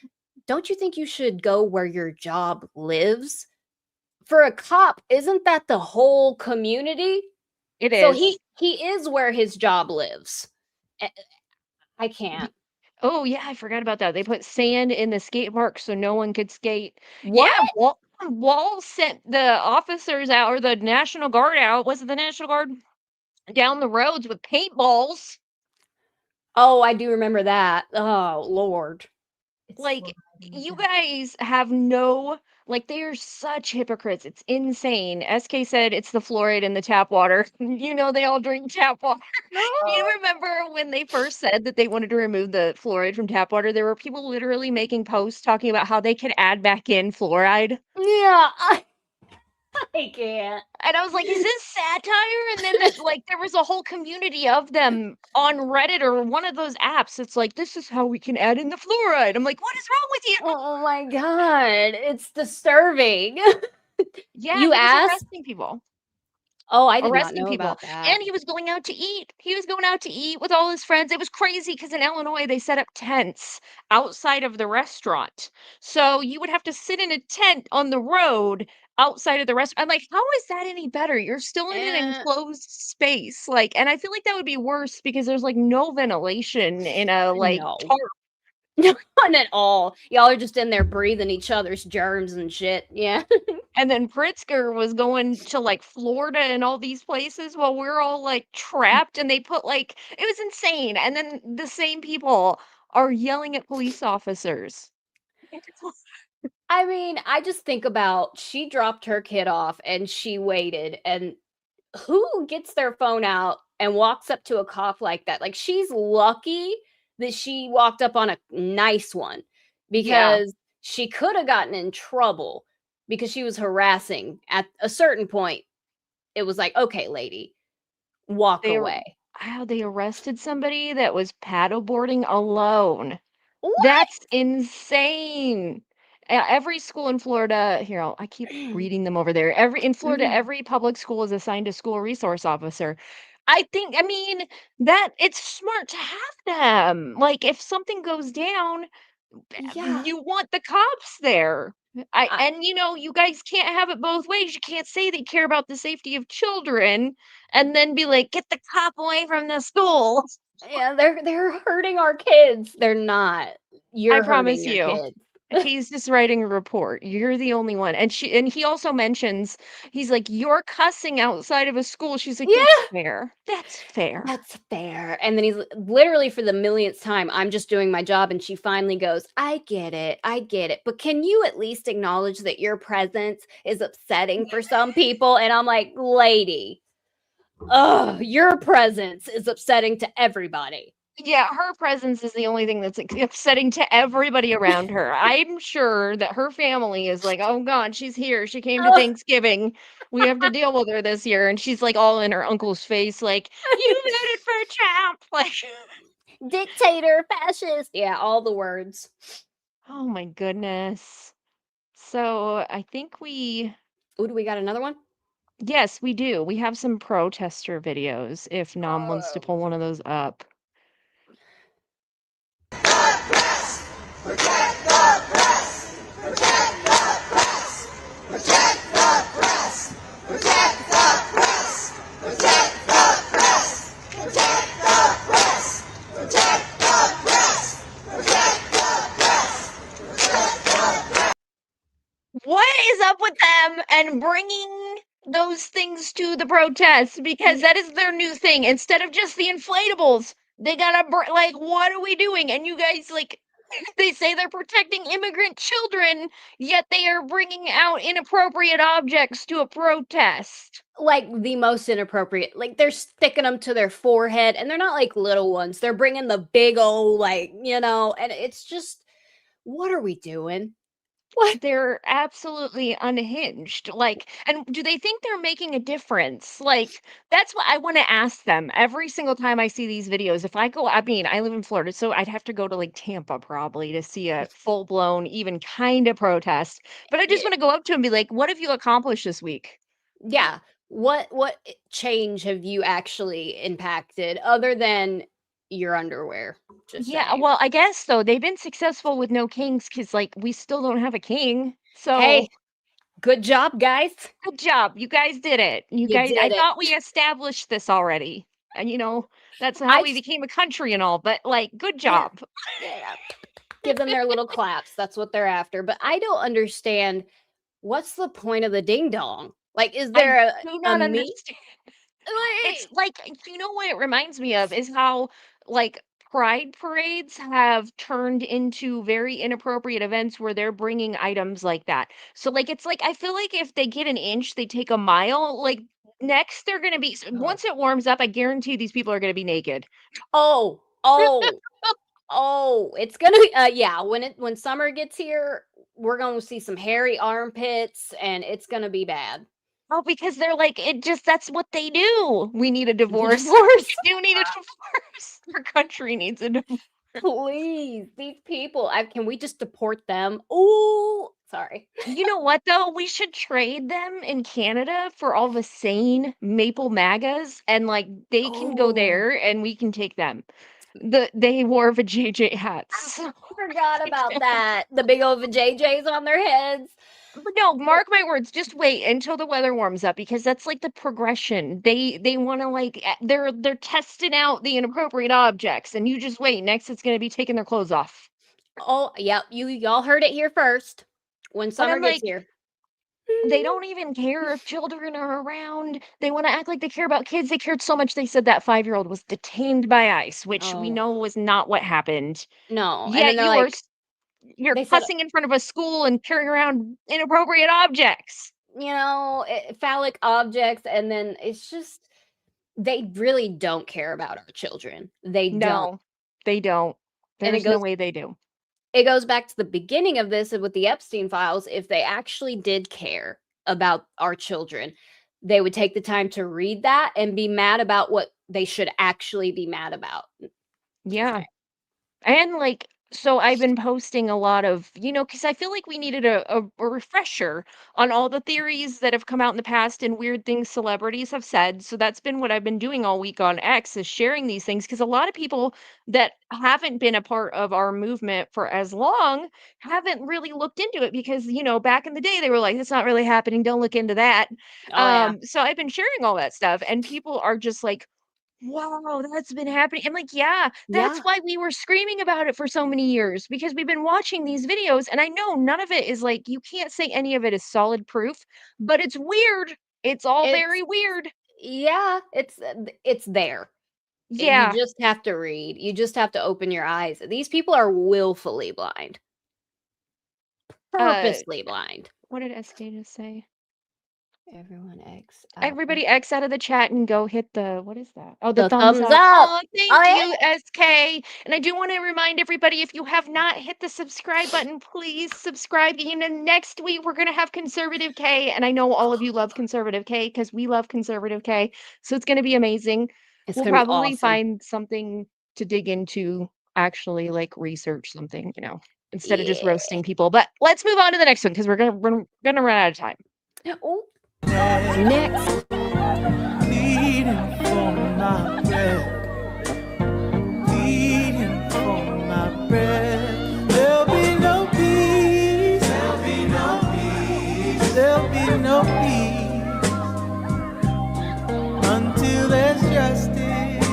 S2: "Don't you think you should go where your job lives?" For a cop, isn't that the whole community?
S1: It
S2: So
S1: is.
S2: he is where his job lives. Eh, I
S1: Y
S2: can't.
S1: Oh, yeah, I forgot about that. They put sand in the skate park so no one could skate.
S2: What?
S1: Yeah, Wall sent the officers out or the National Guard out, was it the National Guard? Down the roads with paintballs.
S2: Oh, I do remember that. Oh, lord. It's
S1: Like, you guys have no like, they are such hypocrites, it's insane. SK said it's the fluoride in the tap water. You know they all drink tap water. You remember when they first said that they wanted to remove the fluoride from tap water, there were people literally making posts talking about how they could add back in fluoride.
S2: Yeah, I can't.
S1: And I was like, "Is this satire?" And then like there was a whole community of them on Reddit or one of those apps. It's like, "This is how we can add in the fluoride." I'm like, "What is wrong with you?"
S2: Oh my god, it's disturbing.
S1: Yeah,
S2: You
S1: he was
S2: asked?
S1: arresting people.
S2: Oh, I did not
S1: Arresting
S2: know
S1: people,
S2: about that.
S1: and he was going out to eat. He was going out to eat with all his friends. It was crazy because in Illinois, they set up tents outside of the restaurant. So you would have to sit in a tent on the road outside of the restaurant. I'm like, "How is that any better? You're still in an
S2: Eh,
S1: enclosed space." Like, and I feel like that would be worse because there's, like, no ventilation in a, like,
S2: no.
S1: tarp.
S2: None at all. Y'all are just in there breathing each other's germs and shit. Yeah.
S1: And then Pritzker was going to, like, Florida and all these places while we're all, like, trapped, and they put, like it was insane, and then the same people are yelling at police officers.
S2: I mean, I just think about she dropped her kid off and she waited, and who gets their phone out and walks up to a cop like that? Like, she's lucky that she walked up on a nice one,
S1: Yeah,
S2: because she could have gotten in trouble because she was harassing. At a certain point, it was like, "Okay, lady, walk
S1: they ar
S2: away."
S1: they arrested somebody that was paddleboarding alone.
S2: What?
S1: That's insane. Every school in Florida here, I keep reading them over there. Every in Florida,
S2: Mhm.
S1: every public school is assigned a school resource officer. I mean, that it's smart to have them. Like, if something goes down,
S2: Yeah.
S1: you want the cops there. I
S2: I
S1: and, you guys can't have it both ways. You can't say they care about the safety of children and then be like, "Get the cop away from the school."
S2: Yeah, they're hurting our kids. They're not.
S1: I
S2: You're hurting
S1: promise
S2: your
S1: you.
S2: kids.
S1: He's just writing a report. You're the only one. And he also mentions, he's like, "You're cussing outside of a school." She's like,
S2: Yeah.
S1: "That's fair. That's fair."
S2: That's fair. And then he's literally for the millionth time, "I'm just doing my job." And she finally goes, I get it. But can you at least acknowledge that your presence is upsetting for some people? And I'm like, lady, your presence is upsetting to everybody.
S1: Yeah, her presence is the only thing that's upsetting to everybody around her. I'm sure that her family is like, "Oh God, she's here. She came to Thanksgiving. We have to deal with her this year." And she's like all in her uncle's face, like, "You voted for Trump." Like,
S2: Dictator, fascist. Yeah, all the words.
S1: oh my goodness. So I think
S2: Oh, do we got another one?
S1: yes, we do. We have some protester videos if Nom wants to pull one of those up. What is up with them and bringing those things to the protests? Because that is their new thing. Instead of just the inflatables, they gotta like, what are we doing? And you guys, like, they say they're protecting immigrant children, yet they are bringing out inappropriate objects to a protest.
S2: Like the most inappropriate. Like they're sticking them to their forehead, and they're not like little ones. They're bringing the big old, like, and it's just, what are we doing? What?
S1: They're absolutely unhinged. Like, and do they think they're making a difference? Like, that's what I want to ask them every single time I see these videos. If I go, I mean, I live in Florida, so I'd have to go to like Tampa probably to see a full blown, even kind of protest. But I just want to go up to them and be like, "What have you accomplished this week?"
S2: Yeah. What change have you actually impacted other than your underwear? Just
S1: Yeah,
S2: saying.
S1: well, I guess so. They've been successful with no kings because, like, we still don't have a king. So,
S2: Hey, good job, guys.
S1: good job. You guys did it. You
S2: You
S1: guys, I
S2: did it.
S1: thought we established this already. And, that's how
S2: I
S1: we
S2: s-
S1: became a country and all, but, like, good
S2: Yeah.
S1: job.
S2: Yeah. Give them their little claps. That's what they're after. But I don't understand, what's the point of the ding dong? Like, is
S1: I
S2: there
S1: do
S2: a
S1: not
S2: me?
S1: understand. It's like, what it reminds me of is how, like, pride parades have turned into very inappropriate events where they're bringing items like that. So, like, it's like, I feel like if they get an inch, they take a mile. Like, next, they're going to be, once it warms up, I guarantee these people are going to be naked.
S2: Oh, oh, oh, it's gonna be yeah, when summer gets here, we're gonna see some hairy armpits and it's gonna be bad.
S1: Oh, because they're like, that's what they do. We need a divorce.
S2: Divorce.
S1: We do need a divorce. Our country needs a divorce.
S2: Please, these people, can we just deport them? Oh, sorry.
S1: You know what, though? We should trade them in Canada for all the sane maple MAGAs, and, like, they can go
S2: Oh,
S1: there and we can take them. They wore the JJ hats.
S2: I forgot about that. The big old JJs on their heads.
S1: But no, mark my words, just wait until the weather warms up because that's like the progression. They want to like they're testing out the inappropriate objects and you just wait. Next it's going to be taking their clothes off.
S2: Oh, yep, y'all heard it here first. When
S1: But
S2: summer
S1: I'm
S2: gets
S1: like,
S2: here.
S1: they don't even care if children are around. They want to act like they care about kids. They cared so much they said that 5-year-old was detained by ICE, which we
S2: Oh,
S1: know was not what happened.
S2: no. And then
S1: Yet
S2: they're like,
S1: you're
S2: they said,
S1: cussing in front of a school and carrying around inappropriate objects.
S2: phallic objects, and then it's just, they really don't care about our children. They don't.
S1: No, they don't.
S2: And
S1: There's no way they do.
S2: it goes back to the beginning of this with the Epstein files. If they actually did care about our children, they would take the time to read that and be mad about what they should actually be mad about.
S1: Yeah. And, like, so I've been posting a lot of, because I feel like we needed a refresher on all the theories that have come out in the past and weird things celebrities have said. So that's been what I've been doing all week on X is sharing these things because a lot of people that haven't been a part of our movement for as long haven't really looked into it because, back in the day they were like, it's not really happening. Don't look into that.
S2: Oh yeah.
S1: So I've been sharing all that stuff and people are just like, Wow, that's been happening. And like, yeah, that's
S2: Yeah,
S1: why we were screaming about it for so many years because we've been watching these videos. And I know none of it is like, you can't say any of it is solid proof, but it's weird. It's all
S2: it's
S1: very weird.
S2: yeah, it's there. You
S1: Yeah.
S2: just have to read. You just have to open your eyes. These people are willfully blind,
S1: Uh,
S2: purposely blind.
S1: what did Estee just say?
S2: Everyone X out.
S1: Everybody X out of the chat and go hit the what is that? Oh, the
S2: The
S1: thumbs
S2: thumbs
S1: up.
S2: up.
S1: Oh,
S2: Oh
S1: thank
S2: yeah.
S1: you, SK. And I do want to remind everybody if you have not hit the subscribe button, please subscribe. And then next week we're gonna have Conservative K. And I know all of you love Conservative K because we love Conservative K. So it's gonna be amazing.
S2: It's
S1: We'll
S2: gonna be
S1: probably
S2: awesome.
S1: find something to dig into, actually like research something, instead of just
S2: Yeah.
S1: roasting people. But let's move on to the next one because we're gonna run out of time.
S2: Oh. Next.
S3: Pleading for my breath, pleading for my breath. There'll be no peace, there'll be no peace, there'll be no peace until there's justice,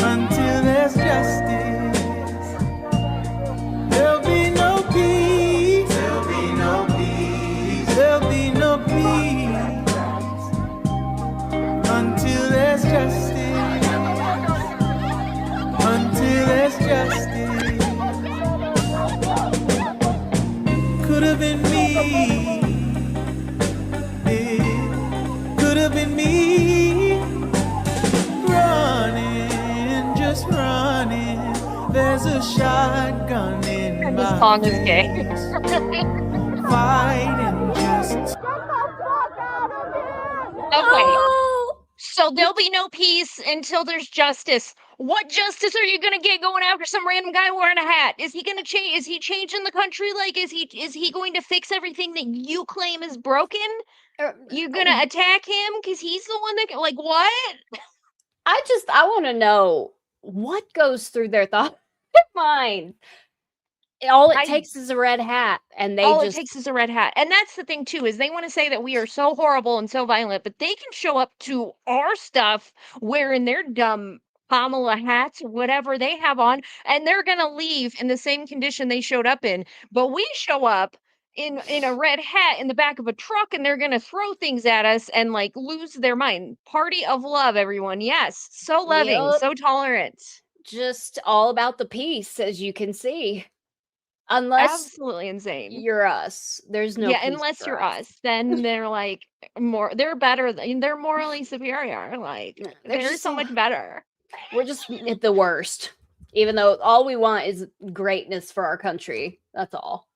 S3: until there's justice. There'll be no peace, there'll be no peace, there'll be no peace until there's justice, until there's justice. Could have been me, it could have been me, running, just running. There's a shotgun in
S1: And
S3: my
S1: this song is gay.
S3: face. Fighting just
S1: Okay.
S2: Oh.
S1: So there'll be no peace until there's justice. What justice are you gonna get going after some random guy wearing a hat? Is he gonna change? Is he changing the country? Like, is he going to fix everything that you claim is broken? You gonna attack him because he's the one that like what?
S2: I want to know what goes through their thought mind. All it
S1: I
S2: takes is a red hat, and they
S1: all it
S2: just
S1: takes is a red hat. And that's the thing too, is they want to say that we are so horrible and so violent, but they can show up to our stuff wearing their dumb Kamala hats or whatever they have on, and they're gonna leave in the same condition they showed up in. But we show up in a red hat in the back of a truck and they're gonna throw things at us and like lose their mind. Party of love, everyone. Yes. So loving,
S2: Yup.
S1: so tolerant.
S2: Just all about the peace, as you can see. Unless
S1: Absolutely insane.
S2: you're us, there's no
S1: Yeah,
S2: peace
S1: unless
S2: for
S1: you're
S2: us.
S1: us, then they're like they're better they're morally superior. Like
S2: They're
S1: they're
S2: just
S1: so much better.
S2: we're just at the worst. Even though all we want is greatness for our country. That's all.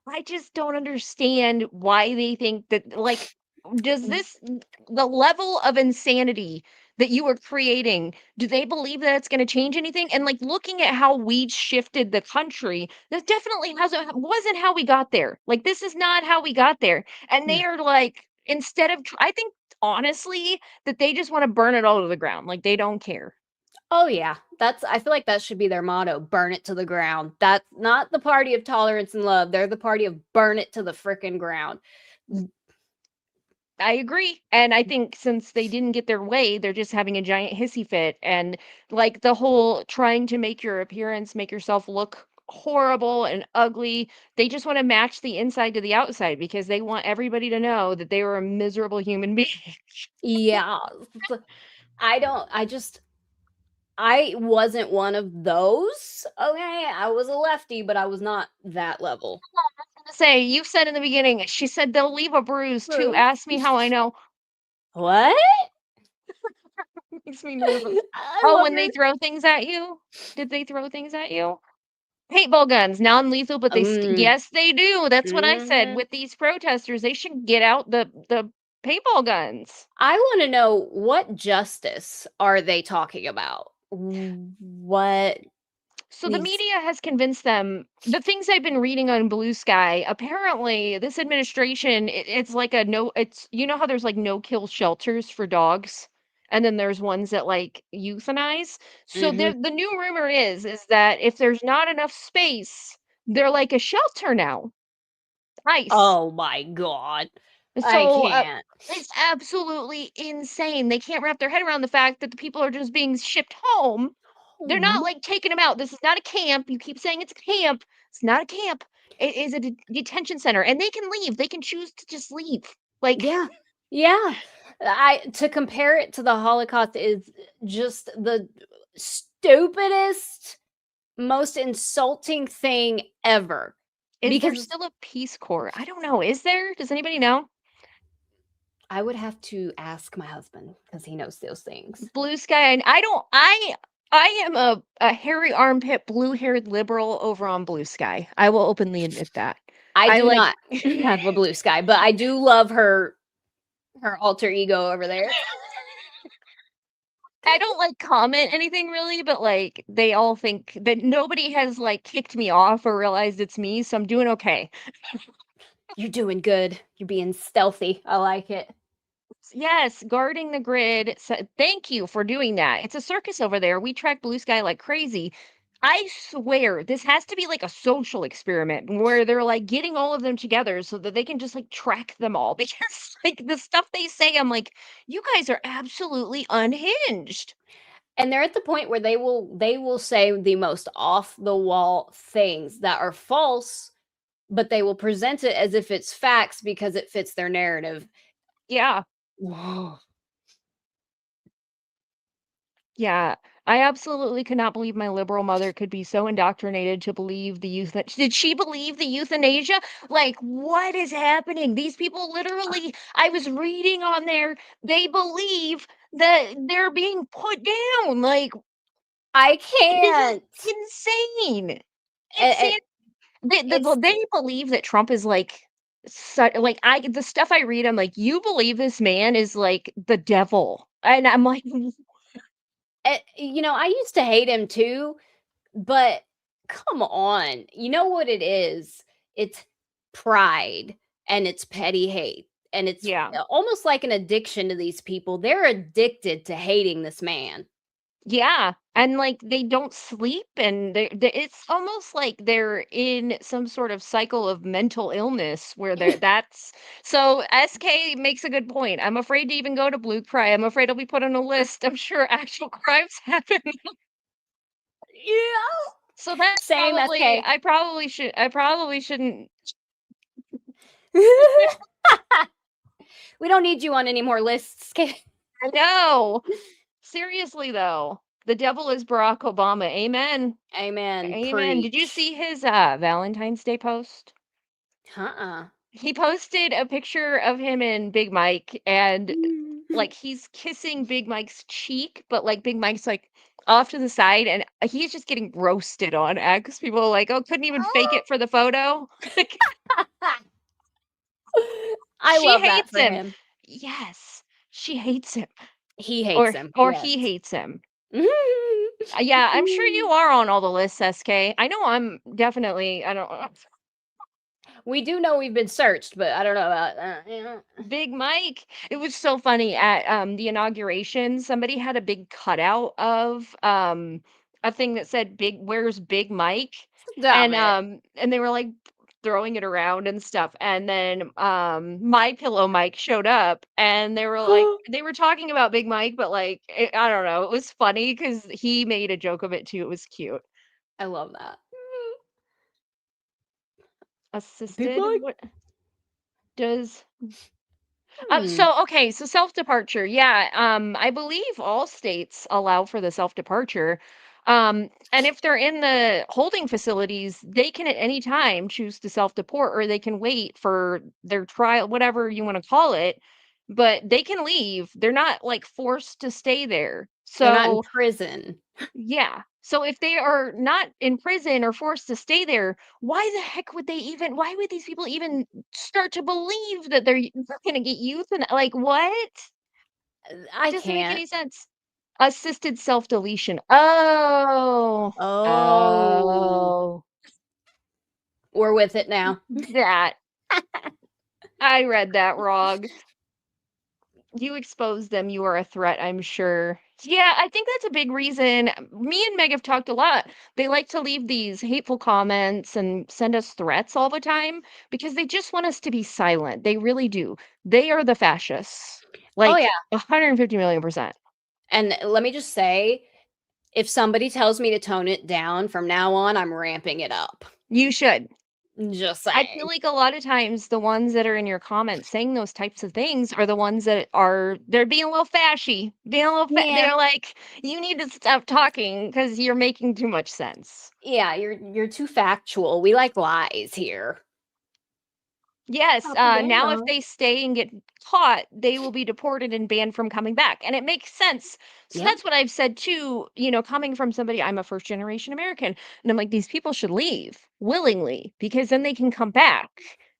S1: I just don't understand why they think that like does this the level of insanity that you are creating, do they believe that it's going to change anything? And like looking at how we shifted the country, that definitely wasn't how we got there. Like this is not how we got there. And
S2: No.
S1: they are like instead of I think honestly that they just want to burn it all to the ground. Like they don't care.
S2: Oh yeah, I feel like that should be their motto, burn it to the ground. That's not the party of tolerance and love. They're the party of burn it to the frickin' ground.
S1: I agree. And I think since they didn't get their way, they're just having a giant hissy fit. And like the whole trying to make your appearance, make yourself look horrible and ugly. They just want to match the inside to the outside because they want everybody to know that they were a miserable human being.
S2: Yeah. I don't I wasn't one of those. Okay, I was a lefty, but I was not that level.
S1: Say, you said in the beginning, she said they'll leave a bruise too.
S2: Bruise.
S1: Ask me how I know.
S2: What?
S1: Makes me nervous.
S2: I
S1: Oh,
S2: love
S1: when they throw things at you? Did they throw things at you? Paintball guns, non-lethal, but they
S2: Mm,
S1: yes, they do. That's what I said.
S2: mhm.
S1: With these protesters, they should get out the paintball guns.
S2: I want to know what justice are they talking about? What
S1: So the
S2: these
S1: media has convinced them. The things I've been reading on Blue Sky, apparently this administration, it's like a no. It's how there's like no kill shelters for dogs, and then there's ones that like euthanize. So
S2: Mhm.
S1: the new rumor is that if there's not enough space, they're like a shelter now. Nice.
S2: Oh my god. I
S1: So,
S2: can't.
S1: it's absolutely insane. They can't wrap their head around the fact that the people are just being shipped home. They're not,
S2: Home.
S1: like, taking them out. This is not a camp. You keep saying it's a camp. It's not a camp. It is a detention center, and they can leave. They can choose to just leave. Like,
S2: Yeah. Yeah. I to compare it to the Holocaust is just the stupidest, most insulting thing ever.
S1: is there
S2: Because
S1: still a Peace Corps? I don't know. Is there? Does anybody know?
S2: I would have to ask my husband because he knows those things.
S1: Blue Sky, and I don't I am a hairy armpit, blue-haired liberal over on Blue Sky. I will openly admit that.
S2: I
S1: I
S2: do
S1: like
S2: not have a blue sky, but I do love her alter ego over there.
S1: I don't, like, comment anything really, but, like, they all think that nobody has, like, kicked me off or realized it's me, so I'm doing okay.
S2: You're doing good. You're being stealthy. I like it.
S1: Yes, guarding the grid. So thank you for doing that. It's a circus over there. We track Blue Sky like crazy. I swear this has to be like a social experiment where they're like getting all of them together so that they can just like track them all because like the stuff they say, I'm like, you guys are absolutely unhinged.
S2: And they're at the point where they will say the most off the wall things that are false, but they will present it as if it's facts because it fits their narrative.
S1: Yeah.
S2: Whoa.
S1: Yeah. I absolutely could not believe my liberal mother could be so indoctrinated to believe the youth that did she believe the euthanasia? Like, what is happening? These people literally, I was reading on there, they believe that they're being put down. Like,
S2: I
S1: this is
S2: can't.
S1: insane.
S2: It,
S1: Insane.
S2: it's
S1: They believe that Trump is like, like I the stuff I read, I'm like, you believe this man is like the devil. And I'm like,
S2: I used to hate him too, but come on. You know what it is? It's pride and it's petty hate. And it's
S1: yeah.
S2: almost like an addiction to these people. They're addicted to hating this man.
S1: Yeah, and, like, they don't sleep, and they it's almost like they're in some sort of cycle of mental illness where that's so SK makes a good point. I'm afraid to even go to Blue Cry. I'm afraid I'll be put on a list. I'm sure actual crimes happen.
S2: Yeah.
S1: So that's
S2: Same
S1: probably
S2: SK.
S1: I probably shouldn't.
S2: We don't need you on any more lists.
S1: I know. Seriously, though, the devil is Barack Obama. Amen.
S2: Amen.
S1: Amen. Did you
S2: Preach.
S1: see his, Valentine's Day post?
S2: Uh-uh.
S1: He posted a picture of him and Big Mike, and, like, he's kissing Big Mike's cheek, but, like, Big Mike's, like, off to the side, and he's just getting roasted on X. People are like, "Oh, couldn't even fake it for the photo." Like,
S2: I
S1: she
S2: love that
S1: hates
S2: for
S1: him.
S2: him.
S1: Yes, she hates him,
S2: He hates him.
S1: or
S2: Yes.
S1: he hates him. Yeah, I'm sure you are on all the lists, SK. I know I'm definitely I don't
S2: We do know we've been searched, but I don't know about
S1: Big Mike. It was so funny at, the inauguration, somebody had a big cutout of, a thing that said "Where's Big Mike?"
S2: Stop it.
S1: And they were, like, throwing it around and stuff, and then, My Pillow Mike showed up, and they were like they were talking about Big Mike, but, like, I don't know, it was funny because he made a joke of it too, it was cute.
S2: I love that. Big
S1: Assisted?
S2: Mike?
S1: What does
S2: Hmm.
S1: so okay, so self-departure. Yeah, I believe all states allow for the self-departure. And if they're in the holding facilities, they can at any time choose to self-deport or they can wait for their trial, whatever you want to call it, but they can leave. They're not like forced to stay there.
S2: They're not in
S1: So
S2: prison.
S1: yeah. So if they are not in prison or forced to stay there, why would these people even start to believe that they're gonna get youth and like what? It
S2: I
S1: doesn't make
S2: can't.
S1: any sense. Assisted self-deletion. Oh.
S2: Oh.
S1: Oh.
S2: We're with it now.
S1: That. I read that wrong. You expose them, you are a threat, I'm sure. Yeah, I think that's a big reason. Me and Meg have talked a lot. They like to leave these hateful comments and send us threats all the time because they just want us to be silent. They really do. They are the fascists.
S2: Oh,
S1: Like
S2: yeah.
S1: 150,000,000%.
S2: And let me just say, if somebody tells me to tone it down from now on, I'm ramping it up.
S1: You should.
S2: Just
S1: I feel
S2: saying.
S1: like a lot of times the ones that are in your comments saying those types of things are the ones that they're being a little fashy, being a little
S2: Yeah.
S1: they're like, you need to stop talking because you're making too much sense.
S2: Yeah, you're too factual. We like lies here.
S1: Yes, now if
S2: Propaganda.
S1: they stay and get caught, they will be deported and banned from coming back, and it makes sense. So
S2: Yeah.
S1: that's what I've said too, coming from somebody, I'm a first generation American, and I'm like, these people should leave willingly because then they can come back.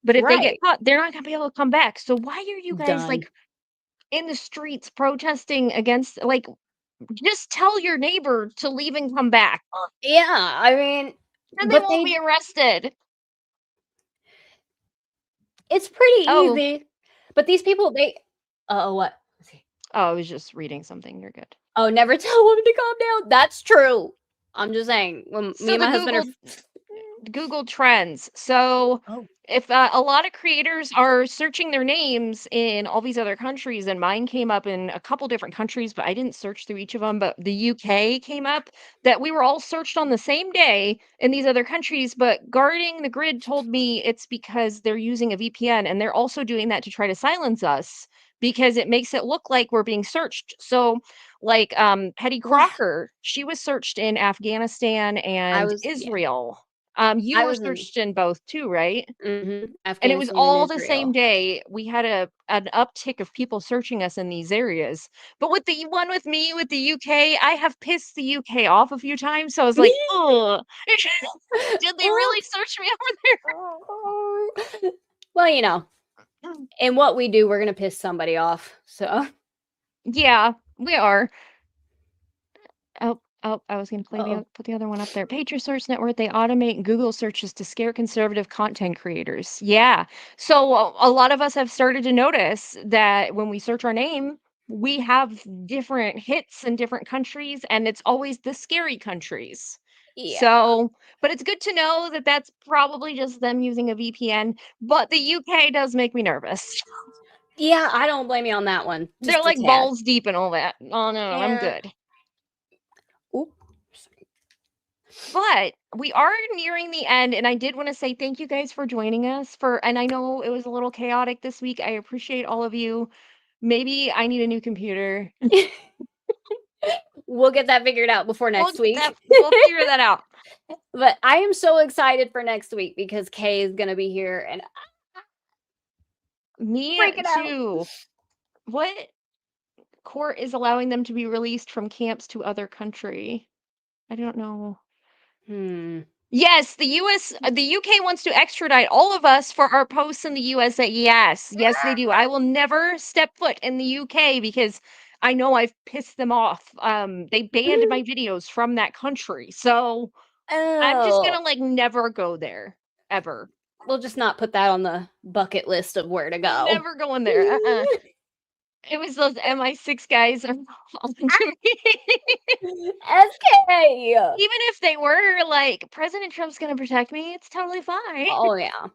S1: But if they get
S2: Right.
S1: caught, they're not gonna be able to come back. So why are you guys
S2: Done.
S1: like in the streets protesting against like just tell your neighbor to leave and come back.
S2: Yeah, I mean,
S1: Then they
S2: but
S1: won't be arrested.
S2: it's pretty
S1: Oh,
S2: easy. But these people, they what? Let's see.
S1: I was just reading something. You're good.
S2: Oh, never tell women to calm down. That's true. I'm just saying, when
S1: So
S2: me and
S1: the
S2: my husband are
S1: Google Trends. So
S2: Oh.
S1: if a lot of creators are searching their names in all these other countries, and mine came up in a couple different countries, but I didn't search through each of them. But the UK came up that we were all searched on the same day in these other countries. But Guarding the Grid told me it's because they're using a VPN and they're also doing that to try to silence us because it makes it look like we're being searched. So like Hetty
S2: What?
S1: Crocker, she was searched in Afghanistan
S2: I
S1: and
S2: was
S1: Israel. You
S2: I
S1: were
S2: was in
S1: searched in both too, right? And it was
S2: Afghanistan and
S1: all the same
S2: Israel.
S1: day. We had an uptick of people searching us in these areas. But with the one with me with the UK, I have pissed the UK off a few times. So I was like, oh, did they really search me over
S2: Well, you know,
S1: there?
S2: in what we do, we're gonna piss somebody off. So,
S1: Yeah, we are. Oh, I was gonna
S2: oh,
S1: put the other one up there. Patriot Source Network, they automate Google searches to scare conservative content creators. Yeah. So a lot of us have started to notice that when we search our name, we have different hits in different countries, and it's always the scary countries.
S2: yeah,
S1: So, but it's good to know that that's probably just them using a VPN, but the UK does make me nervous.
S2: yeah. I don't blame you on that one.
S1: They're
S2: Just a
S1: like
S2: tad.
S1: balls deep and all that. Oh no, I'm
S2: Yeah.
S1: good.
S2: Ooh.
S1: But we are nearing the end, and I did want to say thank you guys for joining us and I know it was a little chaotic this week. I appreciate all of you. Maybe I need a new computer.
S2: We'll get that figured out before next week.
S1: We'll figure that out.
S2: But I am so excited for next week because Kay is gonna be here and
S1: Me
S2: freaking out.
S1: too. What court is allowing them to be released from camps to other country? I don't know. Yes, the UK wants to extradite all of us for our posts in the USA. Yes, they do. I will never step foot in the UK because I know I've pissed them off. They banned my videos from that country. So I'm just
S2: Oh,
S1: gonna like never go there ever.
S2: we'll just not put that on the bucket list of where to go.
S1: Never going there. It was those MI6 guys are calling to me.
S2: SK.
S1: Even if they were like, President Trump's gonna protect me, it's totally fine.
S2: Oh yeah,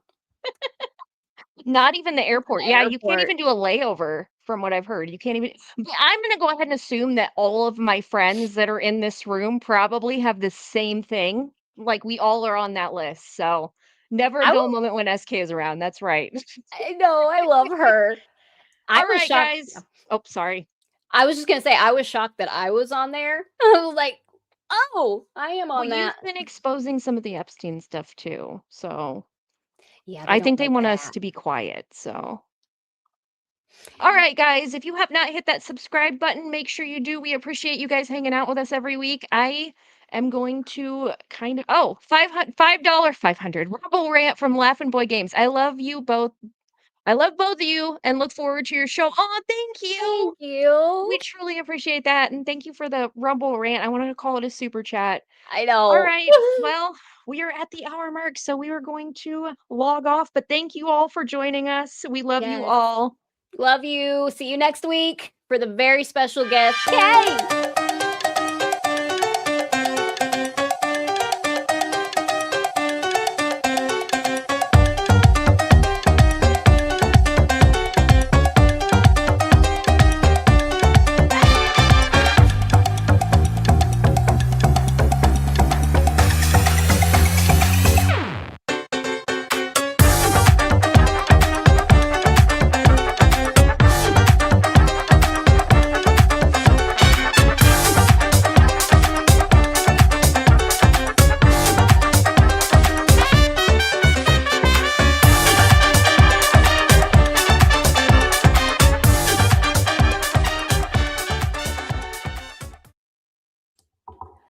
S1: Not even the airport.
S2: the
S1: Yeah, you can't
S2: airport.
S1: even do a layover from what I've heard. You can't even but I'm gonna go ahead and assume that all of my friends that are in this room probably have the same thing. Like we all are on that list. So never a
S2: I
S1: dull
S2: will.
S1: moment when SK is around. That's right.
S2: I know. I love her. I
S1: All
S2: was
S1: right,
S2: shocked.
S1: guys. Oh, sorry.
S2: I was just gonna say I was shocked that I was on there. I was like, oh, I am
S1: Well,
S2: on
S1: you've
S2: that.
S1: been exposing some of the Epstein stuff too. So
S2: Yeah, they
S1: I
S2: don't
S1: think they
S2: like
S1: want us
S2: that.
S1: to be quiet. So all right, guys, if you have not hit that subscribe button, make sure you do. We appreciate you guys hanging out with us every week. I am going to kind of $5 500 Rebel Rant from Laughing Boy Games. I love you both. I love both of you and look forward to your show. Oh, thank you.
S2: Thank you.
S1: We truly appreciate that. And thank you for the Rumble Rant. I wanted to call it a super chat.
S2: I
S1: All
S2: know.
S1: right. Well, we are at the hour mark, so we are going to log off. But thank you all for joining us. We love you
S2: Yes.
S1: all.
S2: Love you. See you next week for the very special guest. Yay!